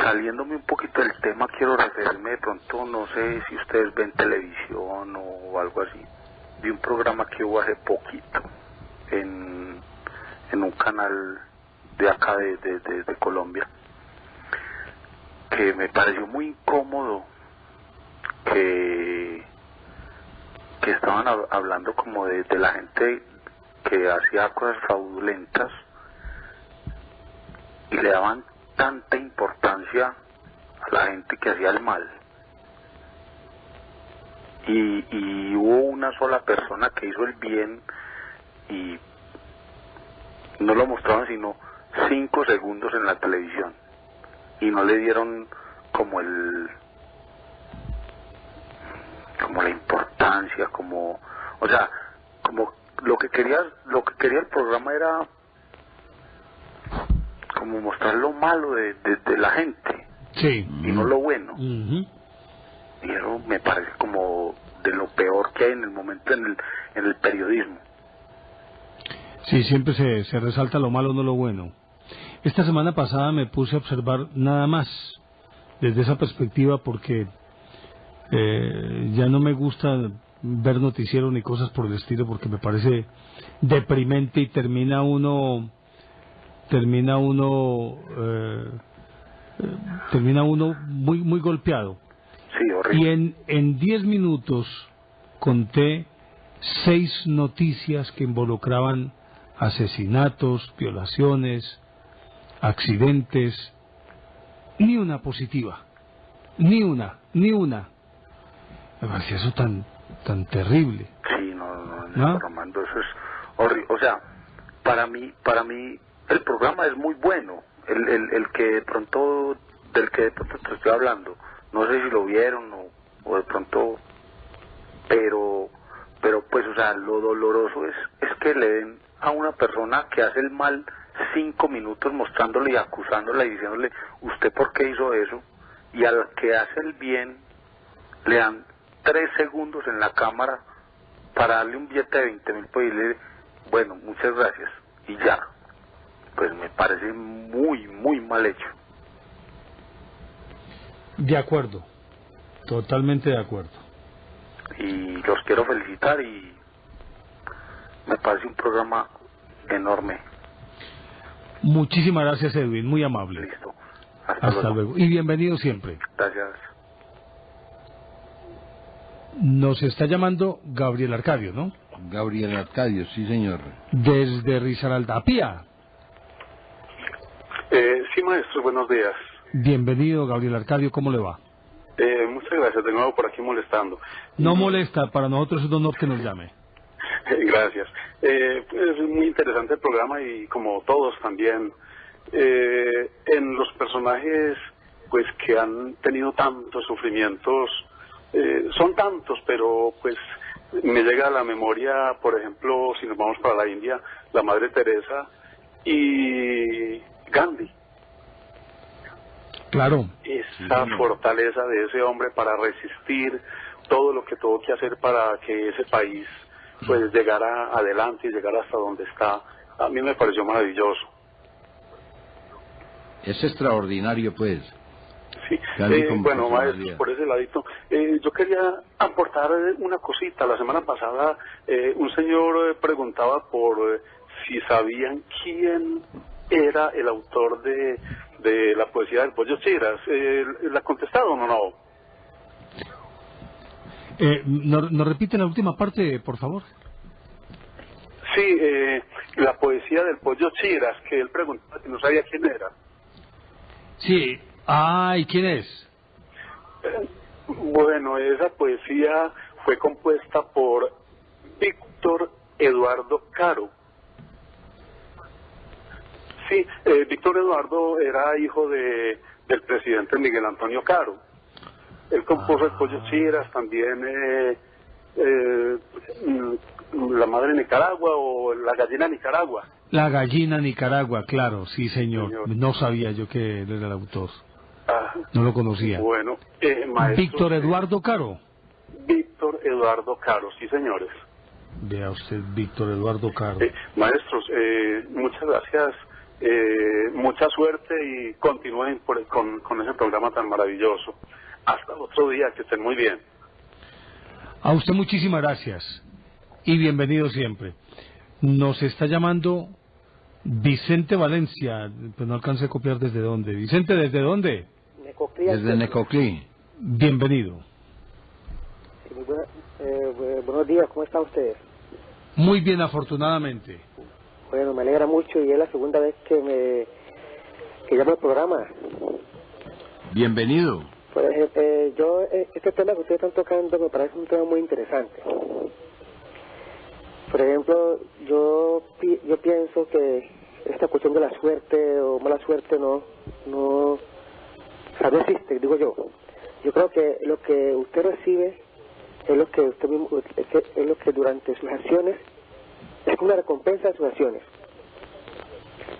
saliéndome un poquito del tema, quiero referirme de pronto, no sé si ustedes ven televisión o algo así, de un programa que hubo hace poquito en un canal de acá de Colombia, que me pareció muy incómodo, que estaban hablando como de la gente que hacía cosas fraudulentas y le daban tanta importancia a la gente que hacía el mal, y hubo una sola persona que hizo el bien y no lo mostraban sino 5 segundos en la televisión y no le dieron como la importancia, como lo que quería el programa era como mostrar lo malo de la gente, sí, y no lo bueno. Y eso me parece como de lo peor que hay en el momento en el periodismo. Sí, siempre se resalta lo malo, no lo bueno. Esta semana pasada me puse a observar nada más desde esa perspectiva, porque ya no me gusta ver noticiero ni cosas por el estilo, porque me parece deprimente y termina uno muy muy golpeado. Sí, horrible. Y en 10 minutos conté 6 noticias que involucraban asesinatos, violaciones, accidentes, ni una positiva, ni una. Me parecía eso tan terrible. Sí, no, Armando, eso es horrible. O sea, para mí el programa es muy bueno, del que de pronto te estoy hablando. No sé si lo vieron o de pronto, pero pues, o sea, lo doloroso es que le den a una persona que hace el mal 5 minutos mostrándole y acusándola y diciéndole, ¿usted por qué hizo eso? Y al que hace el bien le dan 3 segundos en la cámara para darle un billete de 20.000 para decirle, bueno, muchas gracias, y ya. Pues me parece muy, muy mal hecho. De acuerdo, totalmente de acuerdo. Y los quiero felicitar y me parece un programa enorme. Muchísimas gracias, Edwin, muy amable. Listo. Hasta luego. Y bienvenido siempre. Gracias. Nos está llamando Gabriel Arcadio, ¿no? Gabriel Arcadio, sí señor. Desde Risaralda. Sí, maestro, buenos días. Bienvenido, Gabriel Arcadio, ¿cómo le va? Muchas gracias, de nuevo por aquí molestando. No molesta, para nosotros es un honor que nos llame. Gracias. Es muy interesante el programa y como todos también, en los personajes pues que han tenido tantos sufrimientos, son tantos, pero pues me llega a la memoria, por ejemplo, si nos vamos para la India, la Madre Teresa y Gandhi. Claro. Esa fortaleza de ese hombre para resistir todo lo que tuvo que hacer para que ese país pues llegara adelante y llegara hasta donde está, a mí me pareció maravilloso. Es extraordinario, pues. Sí, bueno, maestro, por ese ladito, yo quería aportar una cosita. La semana pasada un señor preguntaba por si sabían quién era el autor de la poesía del Pollo Chiras. ¿La contestaron o no? ¿Nos repite la última parte, por favor? Sí, la poesía del Pollo Chiras, que él preguntaba que no sabía quién era. Sí. ¿Y quién es? Bueno, esa poesía fue compuesta por Víctor Eduardo Caro. Sí, Víctor Eduardo era hijo del presidente Miguel Antonio Caro. Él compuso el Pollo Chiras, también la Madre Nicaragua o la Gallina Nicaragua. La Gallina Nicaragua, claro, sí señor. No sabía yo que él era el autor. No lo conocía. Bueno, maestro, Víctor Eduardo Caro. Víctor Eduardo Caro, sí señores. Vea usted, Víctor Eduardo Caro. Maestros, muchas gracias, mucha suerte y continúen con ese programa tan maravilloso. Hasta otro día, que estén muy bien. A usted muchísimas gracias y bienvenido siempre. Nos está llamando Vicente Valencia, pues no alcancé a copiar desde dónde. Vicente, ¿desde dónde? Necoclí. Desde Necoclí. Bienvenido. Sí, buenos días, ¿cómo están ustedes? Muy bien, afortunadamente. Bueno, me alegra mucho y es la segunda vez que llamo al programa. Bienvenido. Pues, este tema que ustedes están tocando me parece un tema muy interesante. Por ejemplo, yo pienso que esta cuestión de la suerte o mala suerte no existe, digo yo. Yo creo que lo que usted recibe es lo que usted mismo, es lo que durante sus acciones es como una recompensa de sus acciones.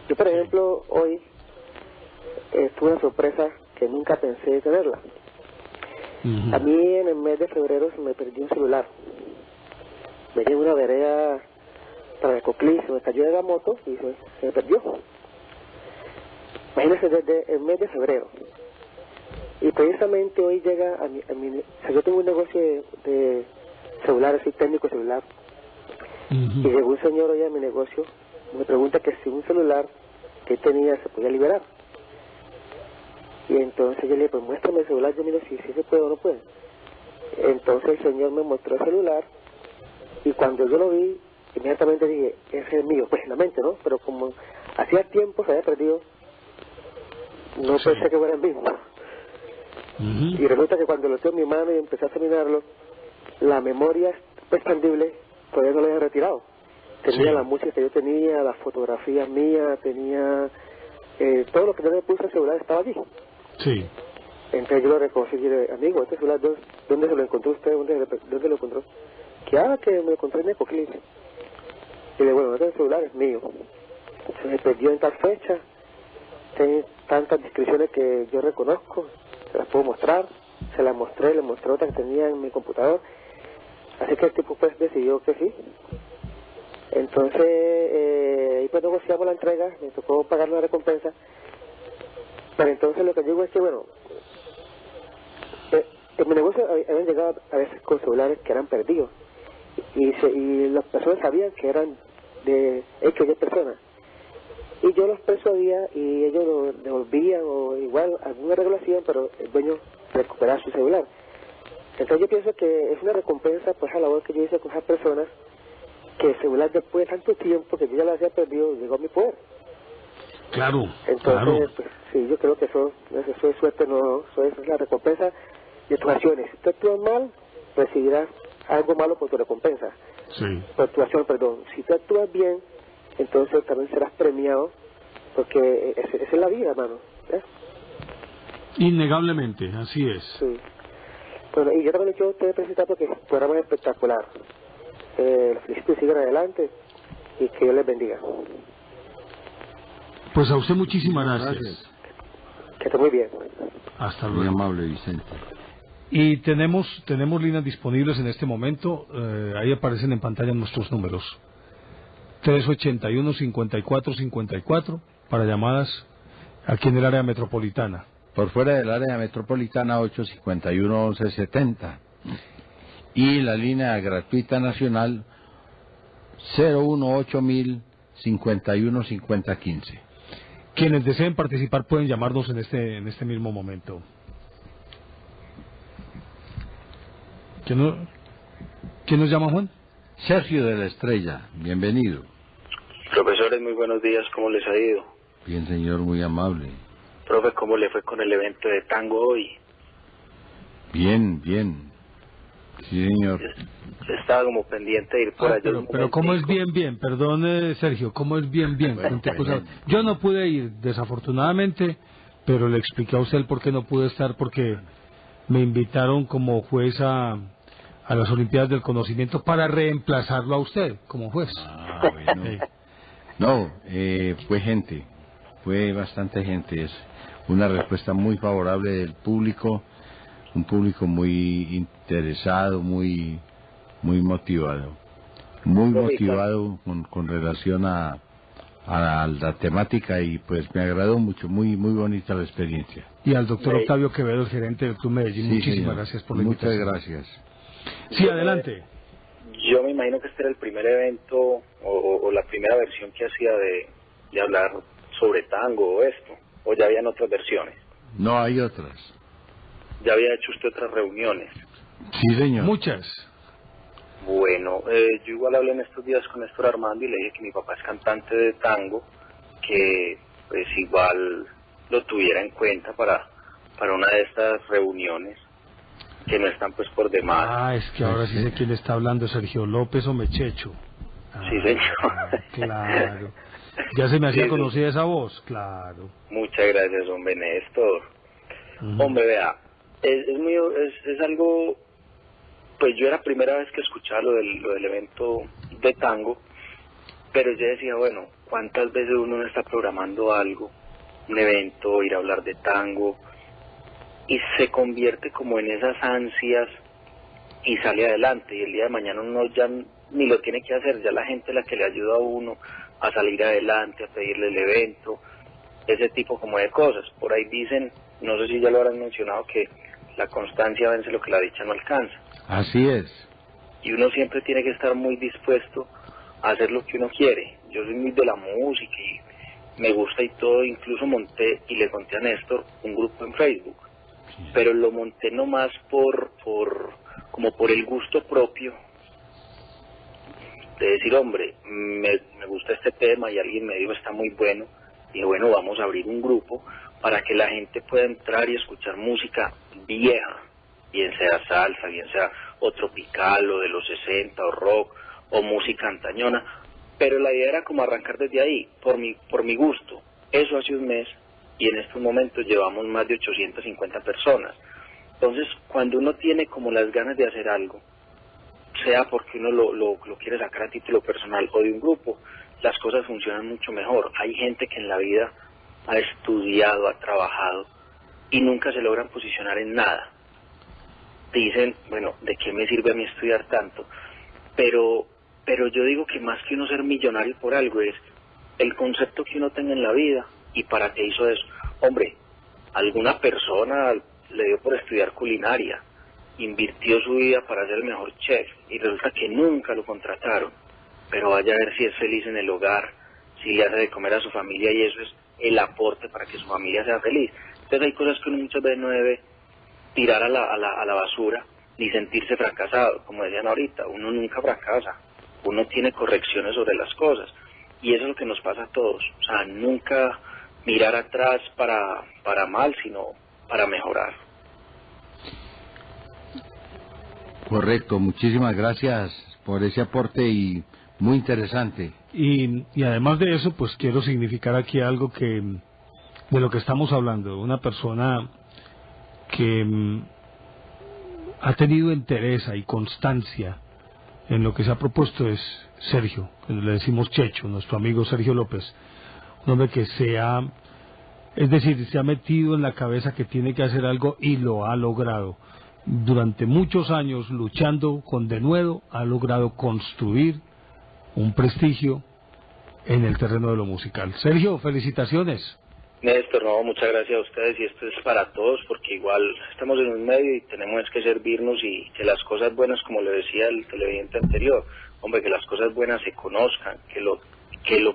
Yo, por ejemplo, hoy tuve una sorpresa que nunca pensé tenerla. A mí en el mes de febrero se me perdió un celular. Venía en una vereda para Necoclí, se me cayó de la moto y se me perdió. Imagínense, desde el mes de febrero. Y precisamente hoy llega a mi o sea, yo tengo un negocio de celulares, soy técnico celular. Y llegó un señor hoy a mi negocio, me pregunta que si un celular que tenía se podía liberar. Y entonces yo le dije, pues muéstrame el celular, yo miro si se puede o no puede. Entonces el señor me mostró el celular y cuando yo lo vi, inmediatamente dije, ese es mío, pues en la mente, ¿no? Pero como hacía tiempo se había perdido, no pensé que fuera el mismo. Y resulta que cuando lo tengo en mi mano y empecé a examinarlo, la memoria expandible todavía no la había retirado. Tenía la música que yo tenía, las fotografías mías, tenía todo lo que yo le puse al celular estaba allí. Sí. Entonces yo lo reconocí y dije, amigo, este celular, ¿dónde se lo encontró usted? ¿Dónde lo encontró? Que me lo encontré en Necoclí. Y le digo, bueno, el celular es mío. Se me perdió en tal fecha, tiene tantas descripciones que yo reconozco, se las puedo mostrar, se las mostré, le mostré otra que tenía en mi computador, así que el tipo pues decidió que sí. Entonces, ahí pues negociamos la entrega, me tocó pagar la recompensa, pero entonces lo que digo es que bueno, en mi negocio habían llegado a veces con celulares que eran perdidos, y las personas sabían que eran de X o Y personas, y yo los persuadía y ellos lo devolvían o igual alguna regulación, pero el dueño recuperaba su celular. Entonces yo pienso que es una recompensa pues a la labor que yo hice con esas personas, que el celular después de tanto tiempo que yo ya lo había perdido llegó a mi poder. Claro, entonces claro. Pues, sí, yo creo que eso es suerte, no, eso es la recompensa de tus acciones. Si tú actúas mal, recibirás algo malo por tu recompensa, Sí. por tu acción, perdón. Si tú actúas bien, entonces también serás premiado, porque esa es la vida, hermano. Innegablemente, así es. Sí. Bueno, y yo también le quiero a ustedes felicitar porque el programa es espectacular. Los felicito y sigan adelante y que Dios les bendiga. Pues a usted muchísimas gracias. Que esté muy bien. Hasta Muy luego. amable, Vicente. Y tenemos líneas disponibles en este momento, ahí aparecen en pantalla nuestros números. 381-5454 para llamadas aquí en el área metropolitana. Por fuera del área metropolitana, 851-1170. Y la línea gratuita nacional, 018-051-5015. Quienes deseen participar pueden llamarnos en este mismo momento. ¿Quién nos llama, Juan? Sergio de la Estrella, bienvenido. Profesores, muy buenos días, ¿cómo les ha ido? Bien, señor, muy amable. Profe, ¿cómo le fue con el evento de tango hoy? Bien, bien. Sí, señor. Estaba como pendiente de ir por allá. Pero ¿cómo es bien? Perdón, Sergio, ¿cómo es bien? Bueno, Yo no pude ir, desafortunadamente, pero le expliqué a usted el por qué no pude estar, porque me invitaron como juez a las Olimpiadas del Conocimiento para reemplazarlo a usted como juez. Ah, bueno. Sí. No, fue bastante gente. Es una respuesta muy favorable del público, un público muy interesado, muy motivado. Muy motivado con relación a la temática, y pues me agradó mucho, muy bonita la experiencia. Y al doctor Octavio Quevedo, el gerente del Club Medellín, Sí, muchísimas señor. gracias por la Muchas invitación. gracias. Sí, adelante. Yo me imagino que este era el primer evento o la primera versión que hacía de hablar sobre tango o esto, o ya habían otras versiones. No, hay otras. Ya había hecho usted otras reuniones. Sí, señor. Muchas. Bueno, yo igual hablé en estos días con Néstor Armando y le dije que mi papá es cantante de tango, que pues igual lo tuviera en cuenta para una de estas reuniones, que no están pues por demás. Ah, es que ahora sí sé quién está hablando, Sergio López o Mechecho. Sí, señor. Claro. Ya se me hacía Sí, conocida esa voz, claro. Muchas gracias, hombre Néstor. Hombre, vea, es algo, pues yo era primera vez que escuchaba lo del evento de tango, pero yo decía, bueno, ¿cuántas veces uno no está programando algo, un evento, ir a hablar de tango, y se convierte como en esas ansias y sale adelante, y el día de mañana uno ya ni lo tiene que hacer, ya la gente es la que le ayuda a uno a salir adelante, a pedirle el evento, ese tipo como de cosas. Por ahí dicen, no sé si ya lo habrán mencionado, que la constancia vence lo que la dicha no alcanza. Así es. Y uno siempre tiene que estar muy dispuesto a hacer lo que uno quiere. Yo soy muy de la música y me gusta y todo, incluso monté, y le conté a Néstor, un grupo en Facebook, pero lo monté nomás como por el gusto propio, de decir, hombre, me gusta este tema, y alguien me dijo, está muy bueno, y bueno, vamos a abrir un grupo para que la gente pueda entrar y escuchar música vieja, bien sea salsa, bien sea o tropical, o de los 60, o rock, o música antañona, pero la idea era como arrancar desde ahí, por mi gusto. Eso hace un mes, y en estos momentos llevamos más de 850 personas. Entonces, cuando uno tiene como las ganas de hacer algo, sea porque uno lo quiere sacar a título personal o de un grupo, las cosas funcionan mucho mejor. Hay gente que en la vida ha estudiado, ha trabajado y nunca se logran posicionar en nada. Dicen, bueno, ¿de qué me sirve a mí estudiar tanto? Pero yo digo que más que uno ser millonario por algo es el concepto que uno tenga en la vida y para qué hizo eso. Hombre, alguna persona le dio por estudiar culinaria, invirtió su vida para ser el mejor chef y resulta que nunca lo contrataron, pero vaya a ver si es feliz en el hogar, si le hace de comer a su familia y eso es el aporte para que su familia sea feliz. Entonces hay cosas que uno muchas veces no debe tirar a la basura ni sentirse fracasado. Como decían ahorita, uno nunca fracasa, uno tiene correcciones sobre las cosas y eso es lo que nos pasa a todos. O sea, nunca mirar atrás para mal, sino para mejorar. Correcto, muchísimas gracias por ese aporte y muy interesante. Y además de eso, pues quiero significar aquí algo de lo que estamos hablando, una persona que ha tenido entereza y constancia en lo que se ha propuesto es Sergio, que le decimos Checho, nuestro amigo Sergio López, un hombre que se ha metido en la cabeza que tiene que hacer algo y lo ha logrado. Durante muchos años luchando con denuedo, ha logrado construir un prestigio en el terreno de lo musical. Sergio, felicitaciones. Néstor, no, muchas gracias a ustedes y esto es para todos porque igual estamos en un medio y tenemos que servirnos y que las cosas buenas, como le decía el televidente anterior, hombre, que las cosas buenas se conozcan, que lo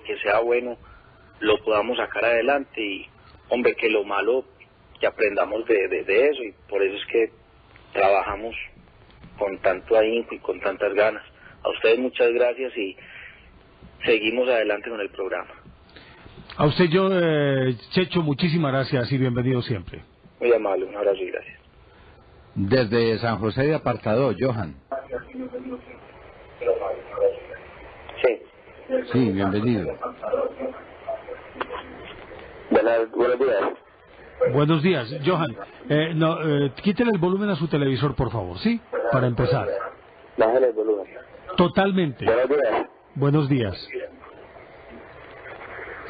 que sea bueno lo podamos sacar adelante y, hombre, que lo malo que aprendamos de eso y por eso es que trabajamos con tanto ahínco y con tantas ganas. A ustedes muchas gracias y seguimos adelante con el programa. A usted yo, Checho, muchísimas gracias y bienvenido siempre. Muy amable, un abrazo y gracias. Desde San José de Apartadó, Johan. Sí. Sí, bienvenido. Buenos días. Buenos días, Johan. Quítele el volumen a su televisor, por favor, ¿sí? Para empezar. Bájale el volumen. Totalmente. Buenos días. Buenos días.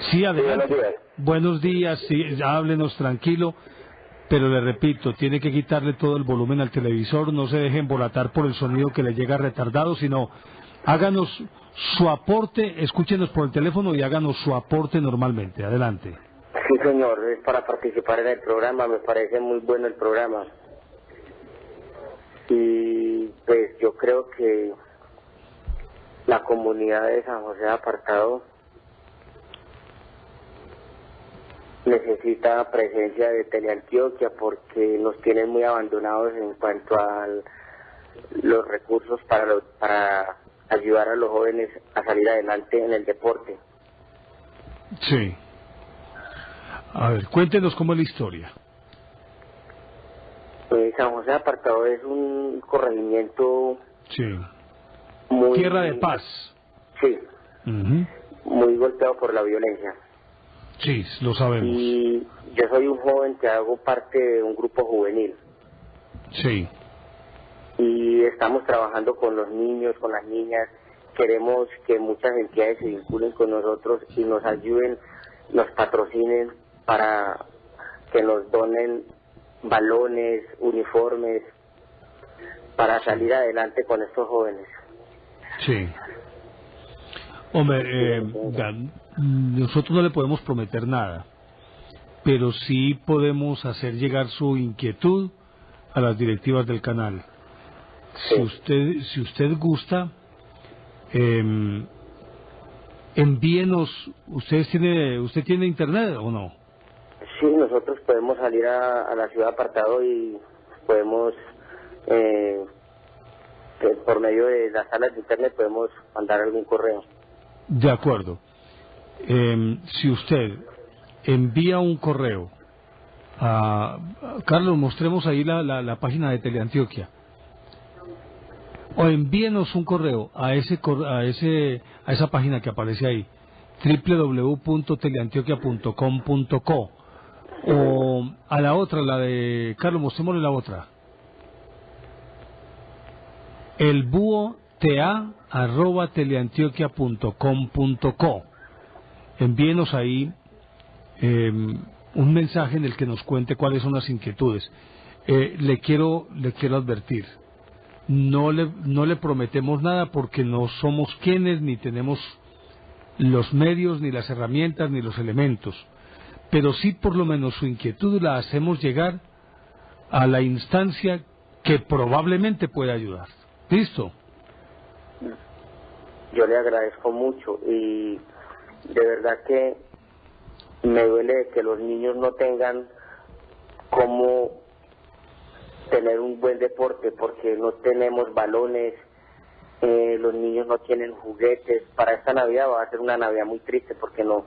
Sí, adelante. Buenos días, sí, háblenos tranquilo, pero le repito, tiene que quitarle todo el volumen al televisor, no se deje embolatar por el sonido que le llega retardado, sino háganos su aporte, escúchenos por el teléfono y háganos su aporte normalmente. Adelante. Sí, señor, es para participar en el programa, me parece muy bueno el programa. Y pues yo creo que la comunidad de San José de Apartado necesita presencia de Teleantioquia porque nos tienen muy abandonados en cuanto a los recursos para ayudar a los jóvenes a salir adelante en el deporte. Sí. A ver, cuéntenos cómo es la historia. San José de Apartado es un corregimiento sí. muy... Tierra de paz. Sí. Muy golpeado por la violencia. Sí, lo sabemos. Y yo soy un joven que hago parte de un grupo juvenil. Sí. Y estamos trabajando con los niños, con las niñas. Queremos que muchas entidades se vinculen con nosotros y nos ayuden, nos patrocinen para que nos donen balones, uniformes, para salir adelante con estos jóvenes. Sí. Hombre, nosotros no le podemos prometer nada, pero sí podemos hacer llegar su inquietud a las directivas del canal. Sí. Si usted gusta, envíenos. ¿Usted tiene internet o no? Sí, nosotros podemos salir a la ciudad de Apartado y podemos, por medio de las salas de internet, podemos mandar algún correo. De acuerdo. Si usted envía un correo a Carlos, mostremos ahí la página de Teleantioquia, o envíenos un correo a esa página que aparece ahí, www.teleantioquia.com.co, o a la otra, la de Carlos, mostrémosle la otra, elbúho ta@teleantioquia.com.co. Envíenos ahí un mensaje en el que nos cuente cuáles son las inquietudes. Le quiero advertir, no le prometemos nada porque no somos quienes, ni tenemos los medios, ni las herramientas, ni los elementos, pero sí por lo menos su inquietud la hacemos llegar a la instancia que probablemente pueda ayudar. ¿Listo? Yo le agradezco mucho y de verdad que me duele que los niños no tengan cómo tener un buen deporte porque no tenemos balones, los niños no tienen juguetes. Para esta Navidad va a ser una Navidad muy triste porque no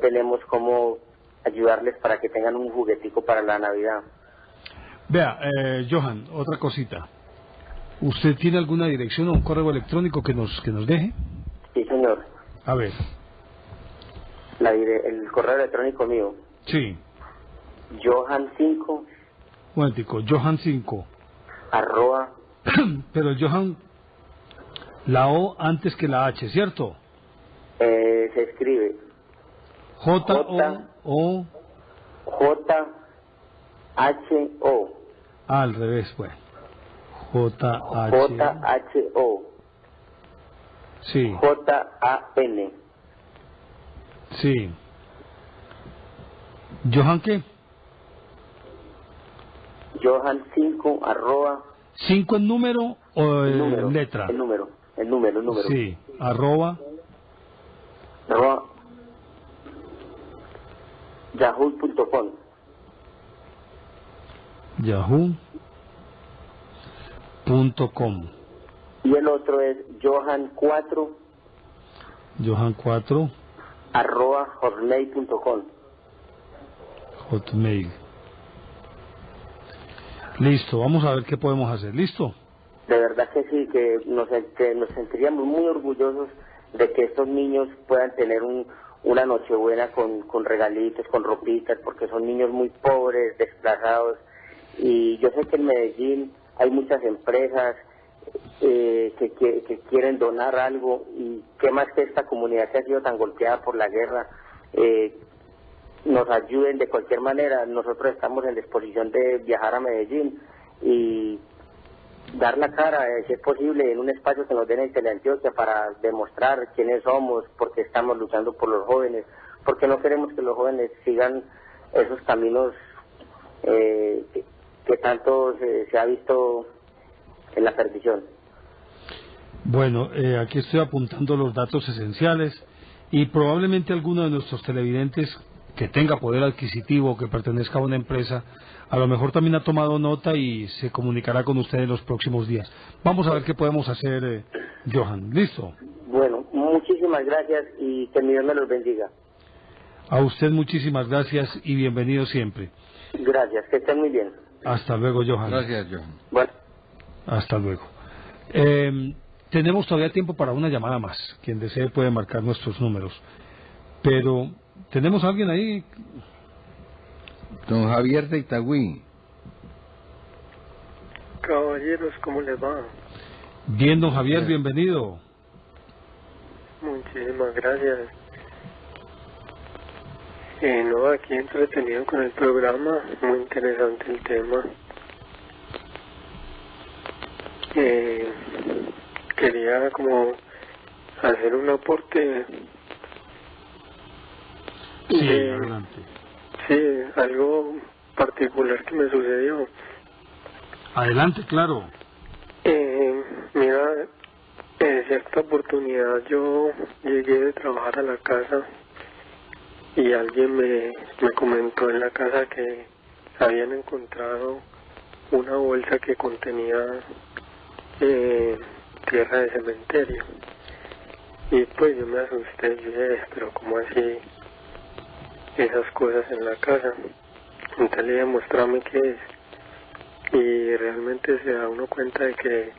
tenemos cómo ayudarles para que tengan un juguetico para la Navidad. Vea, Johan, otra cosita. ¿Usted tiene alguna dirección o un correo electrónico que nos deje? Sí, señor. A ver. El correo electrónico mío. Sí. Johan5. Momentico, Johan5. @ Pero el Johan, la O antes que la H, ¿cierto? Se escribe J-O-O. J-H-O. Al revés, pues. J-H-O. Sí. J-A-N. Sí. ¿Johan qué? Johan5 @ ¿5 en número o en letra? El número. Sí, arroba yahoo.com. yahoo.com. Y el otro es Johan4 @hotmail.com. Hotmail. Listo, vamos a ver qué podemos hacer. ¿Listo? De verdad que sí, que nos sentiríamos muy orgullosos de que estos niños puedan tener una Nochebuena con regalitos, con ropitas, porque son niños muy pobres, desplazados. Y yo sé que en Medellín hay muchas empresas que quieren donar algo, y qué más que esta comunidad que ha sido tan golpeada por la guerra nos ayuden de cualquier manera. Nosotros estamos en disposición de viajar a Medellín y dar la cara, si es posible, en un espacio que nos den en Teleantioquia para demostrar quiénes somos, porque estamos luchando por los jóvenes, porque no queremos que los jóvenes sigan esos caminos que tanto se ha visto en la perdición. Bueno, aquí estoy apuntando los datos esenciales y probablemente alguno de nuestros televidentes que tenga poder adquisitivo, que pertenezca a una empresa, a lo mejor también ha tomado nota y se comunicará con usted en los próximos días. Vamos a ver qué podemos hacer, Johan. ¿Listo? Bueno, muchísimas gracias y que Dios me los bendiga. A usted muchísimas gracias y bienvenido siempre. Gracias, que estén muy bien. Hasta luego, Johan. Gracias, Johan. Bueno. Hasta luego. Tenemos todavía tiempo para una llamada más. Quien desee puede marcar nuestros números. Pero, ¿tenemos a alguien ahí? Don Javier de Itagüí. Caballeros, ¿cómo les va? Bien, don Javier, bienvenido. Muchísimas gracias. No, aquí entretenido con el programa, muy interesante el tema. Quería como hacer un aporte. Sí, adelante. Sí, algo particular que me sucedió. Adelante, claro. Mira, en cierta oportunidad yo llegué de trabajar a la casa y alguien me comentó en la casa que habían encontrado una bolsa que contenía tierra de cementerio. Y pues yo me asusté, yo dije, pero ¿cómo así esas cosas en la casa? Entonces le dije, mostrame qué es. Y realmente se da uno cuenta de que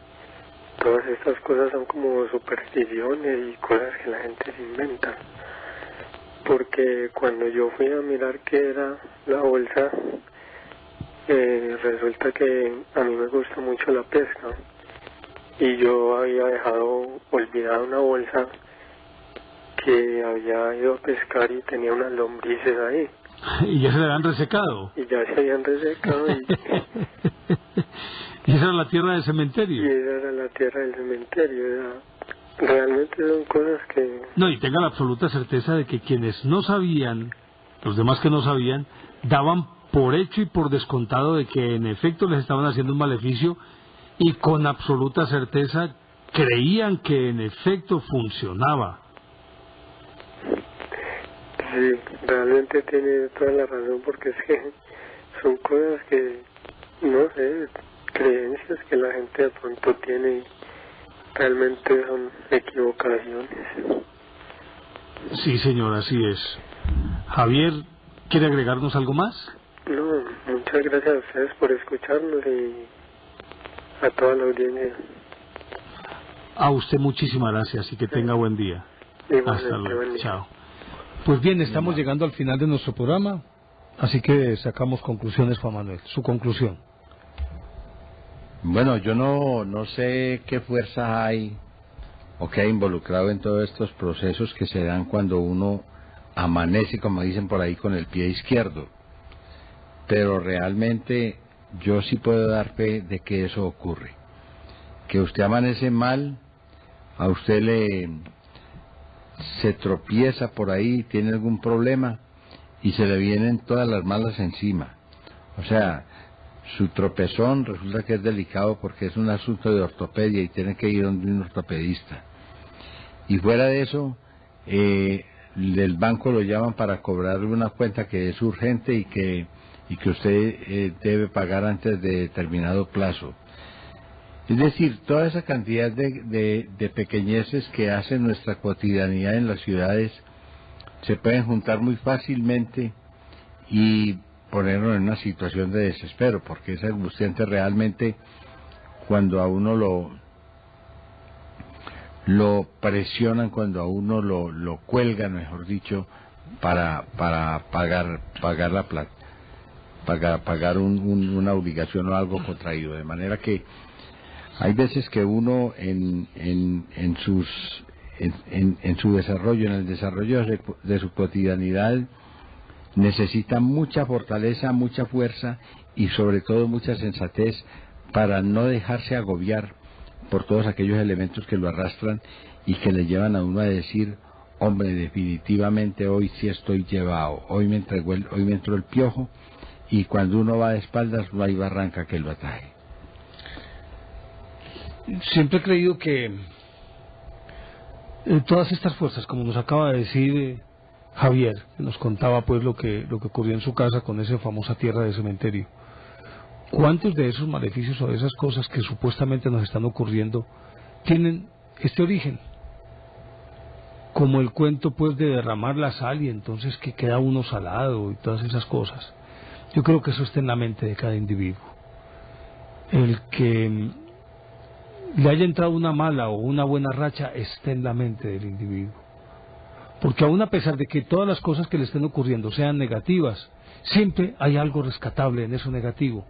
todas estas cosas son como supersticiones y cosas que la gente se inventa. Porque cuando yo fui a mirar qué era la bolsa, resulta que a mí me gusta mucho la pesca. y yo había dejado olvidada una bolsa que había ido a pescar y tenía unas lombrices ahí. Y ya se le habían resecado. Y ya se habían resecado. Y esa era la tierra del cementerio. Y esa era la tierra del cementerio. Realmente son cosas que... No, y tenga la absoluta certeza de que quienes no sabían, los demás que no sabían, daban por hecho y por descontado de que en efecto les estaban haciendo un maleficio, y con absoluta certeza creían que en efecto funcionaba. Sí, realmente tiene toda la razón, porque es que son cosas que, no sé, creencias que la gente de pronto tiene y realmente son equivocaciones. Sí, señor, así es. Javier, ¿quiere agregarnos algo más? No, muchas gracias a ustedes por escucharnos y a toda la audiencia. A usted muchísimas gracias y que tenga buen día. Hasta luego. Chao. Pues bien, estamos llegando al final de nuestro programa, así que sacamos conclusiones, Juan Manuel. Su conclusión. Bueno, yo no sé qué fuerza hay o qué hay involucrado en todos estos procesos que se dan cuando uno amanece, como dicen por ahí, con el pie izquierdo. Pero realmente yo sí puedo dar fe de que eso ocurre. Que usted amanece mal, a usted se tropieza por ahí, tiene algún problema y se le vienen todas las malas encima. O sea, su tropezón resulta que es delicado porque es un asunto de ortopedia y tiene que ir donde un ortopedista. Y fuera de eso, del banco lo llaman para cobrarle una cuenta que es urgente y que usted debe pagar antes de determinado plazo. Es decir, toda esa cantidad de pequeñeces que hace nuestra cotidianidad en las ciudades se pueden juntar muy fácilmente y ponernos en una situación de desespero, porque es angustiante realmente cuando a uno lo presionan, cuando a uno lo cuelgan, mejor dicho, para pagar la plata, pagar una obligación o algo contraído, de manera que hay veces que uno en su desarrollo, en el desarrollo de su cotidianidad, necesita mucha fortaleza, mucha fuerza y sobre todo mucha sensatez para no dejarse agobiar por todos aquellos elementos que lo arrastran y que le llevan a uno a decir: hombre, definitivamente hoy sí estoy llevado, hoy me entró el piojo, y cuando uno va de espaldas no hay barranca que lo ataje. Siempre he creído que todas estas fuerzas, como nos acaba de decir Javier, que nos contaba pues lo que ocurrió en su casa con esa famosa tierra de cementerio, ¿cuántos de esos maleficios o de esas cosas que supuestamente nos están ocurriendo tienen este origen? Como el cuento pues de derramar la sal y entonces que queda uno salado y todas esas cosas. Yo creo que eso está en la mente de cada individuo. El que le haya entrado una mala o una buena racha está en la mente del individuo. Porque aún a pesar de que todas las cosas que le estén ocurriendo sean negativas, siempre hay algo rescatable en eso negativo.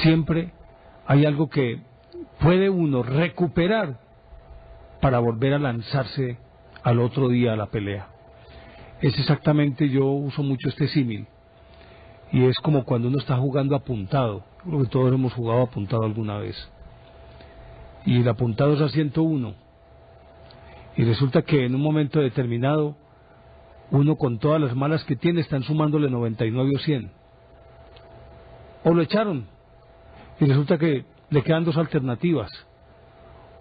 Siempre hay algo que puede uno recuperar para volver a lanzarse al otro día a la pelea. Es exactamente, yo uso mucho este símil, y es como cuando uno está jugando apuntado. Creo que todos hemos jugado apuntado alguna vez. Y el apuntado es a 101. Y resulta que en un momento determinado, uno con todas las malas que tiene están sumándole 99 o 100. O lo echaron. Y resulta que le quedan dos alternativas: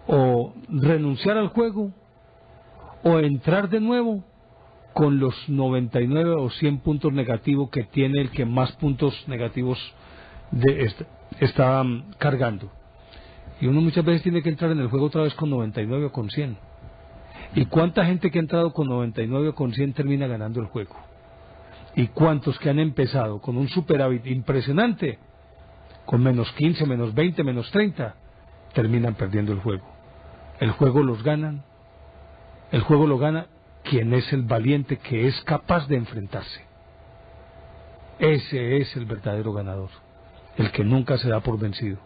o renunciar al juego, o entrar de nuevo con los 99 o 100 puntos negativos que tiene el que más puntos negativos está cargando. Y uno muchas veces tiene que entrar en el juego otra vez con 99 o con 100. ¿Y cuánta gente que ha entrado con 99 o con 100 termina ganando el juego? ¿Y cuántos que han empezado con un superávit impresionante, con menos 15, menos 20, menos 30, terminan perdiendo el juego? El juego los ganan. El juego lo gana quien es el valiente, que es capaz de enfrentarse. Ese es el verdadero ganador, el que nunca se da por vencido.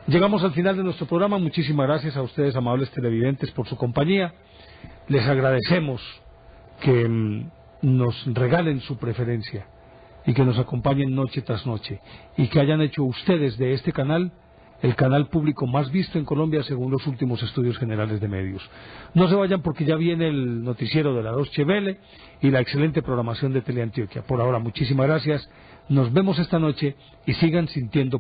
Llegamos al final de nuestro programa. Muchísimas gracias a ustedes, amables televidentes, por su compañía. Les agradecemos que nos regalen su preferencia y que nos acompañen noche tras noche y que hayan hecho ustedes de este canal el canal público más visto en Colombia según los últimos estudios generales de medios. No se vayan porque ya viene el noticiero de la Deutsche Welle y la excelente programación de Teleantioquia. Por ahora, muchísimas gracias. Nos vemos esta noche y sigan sintiendo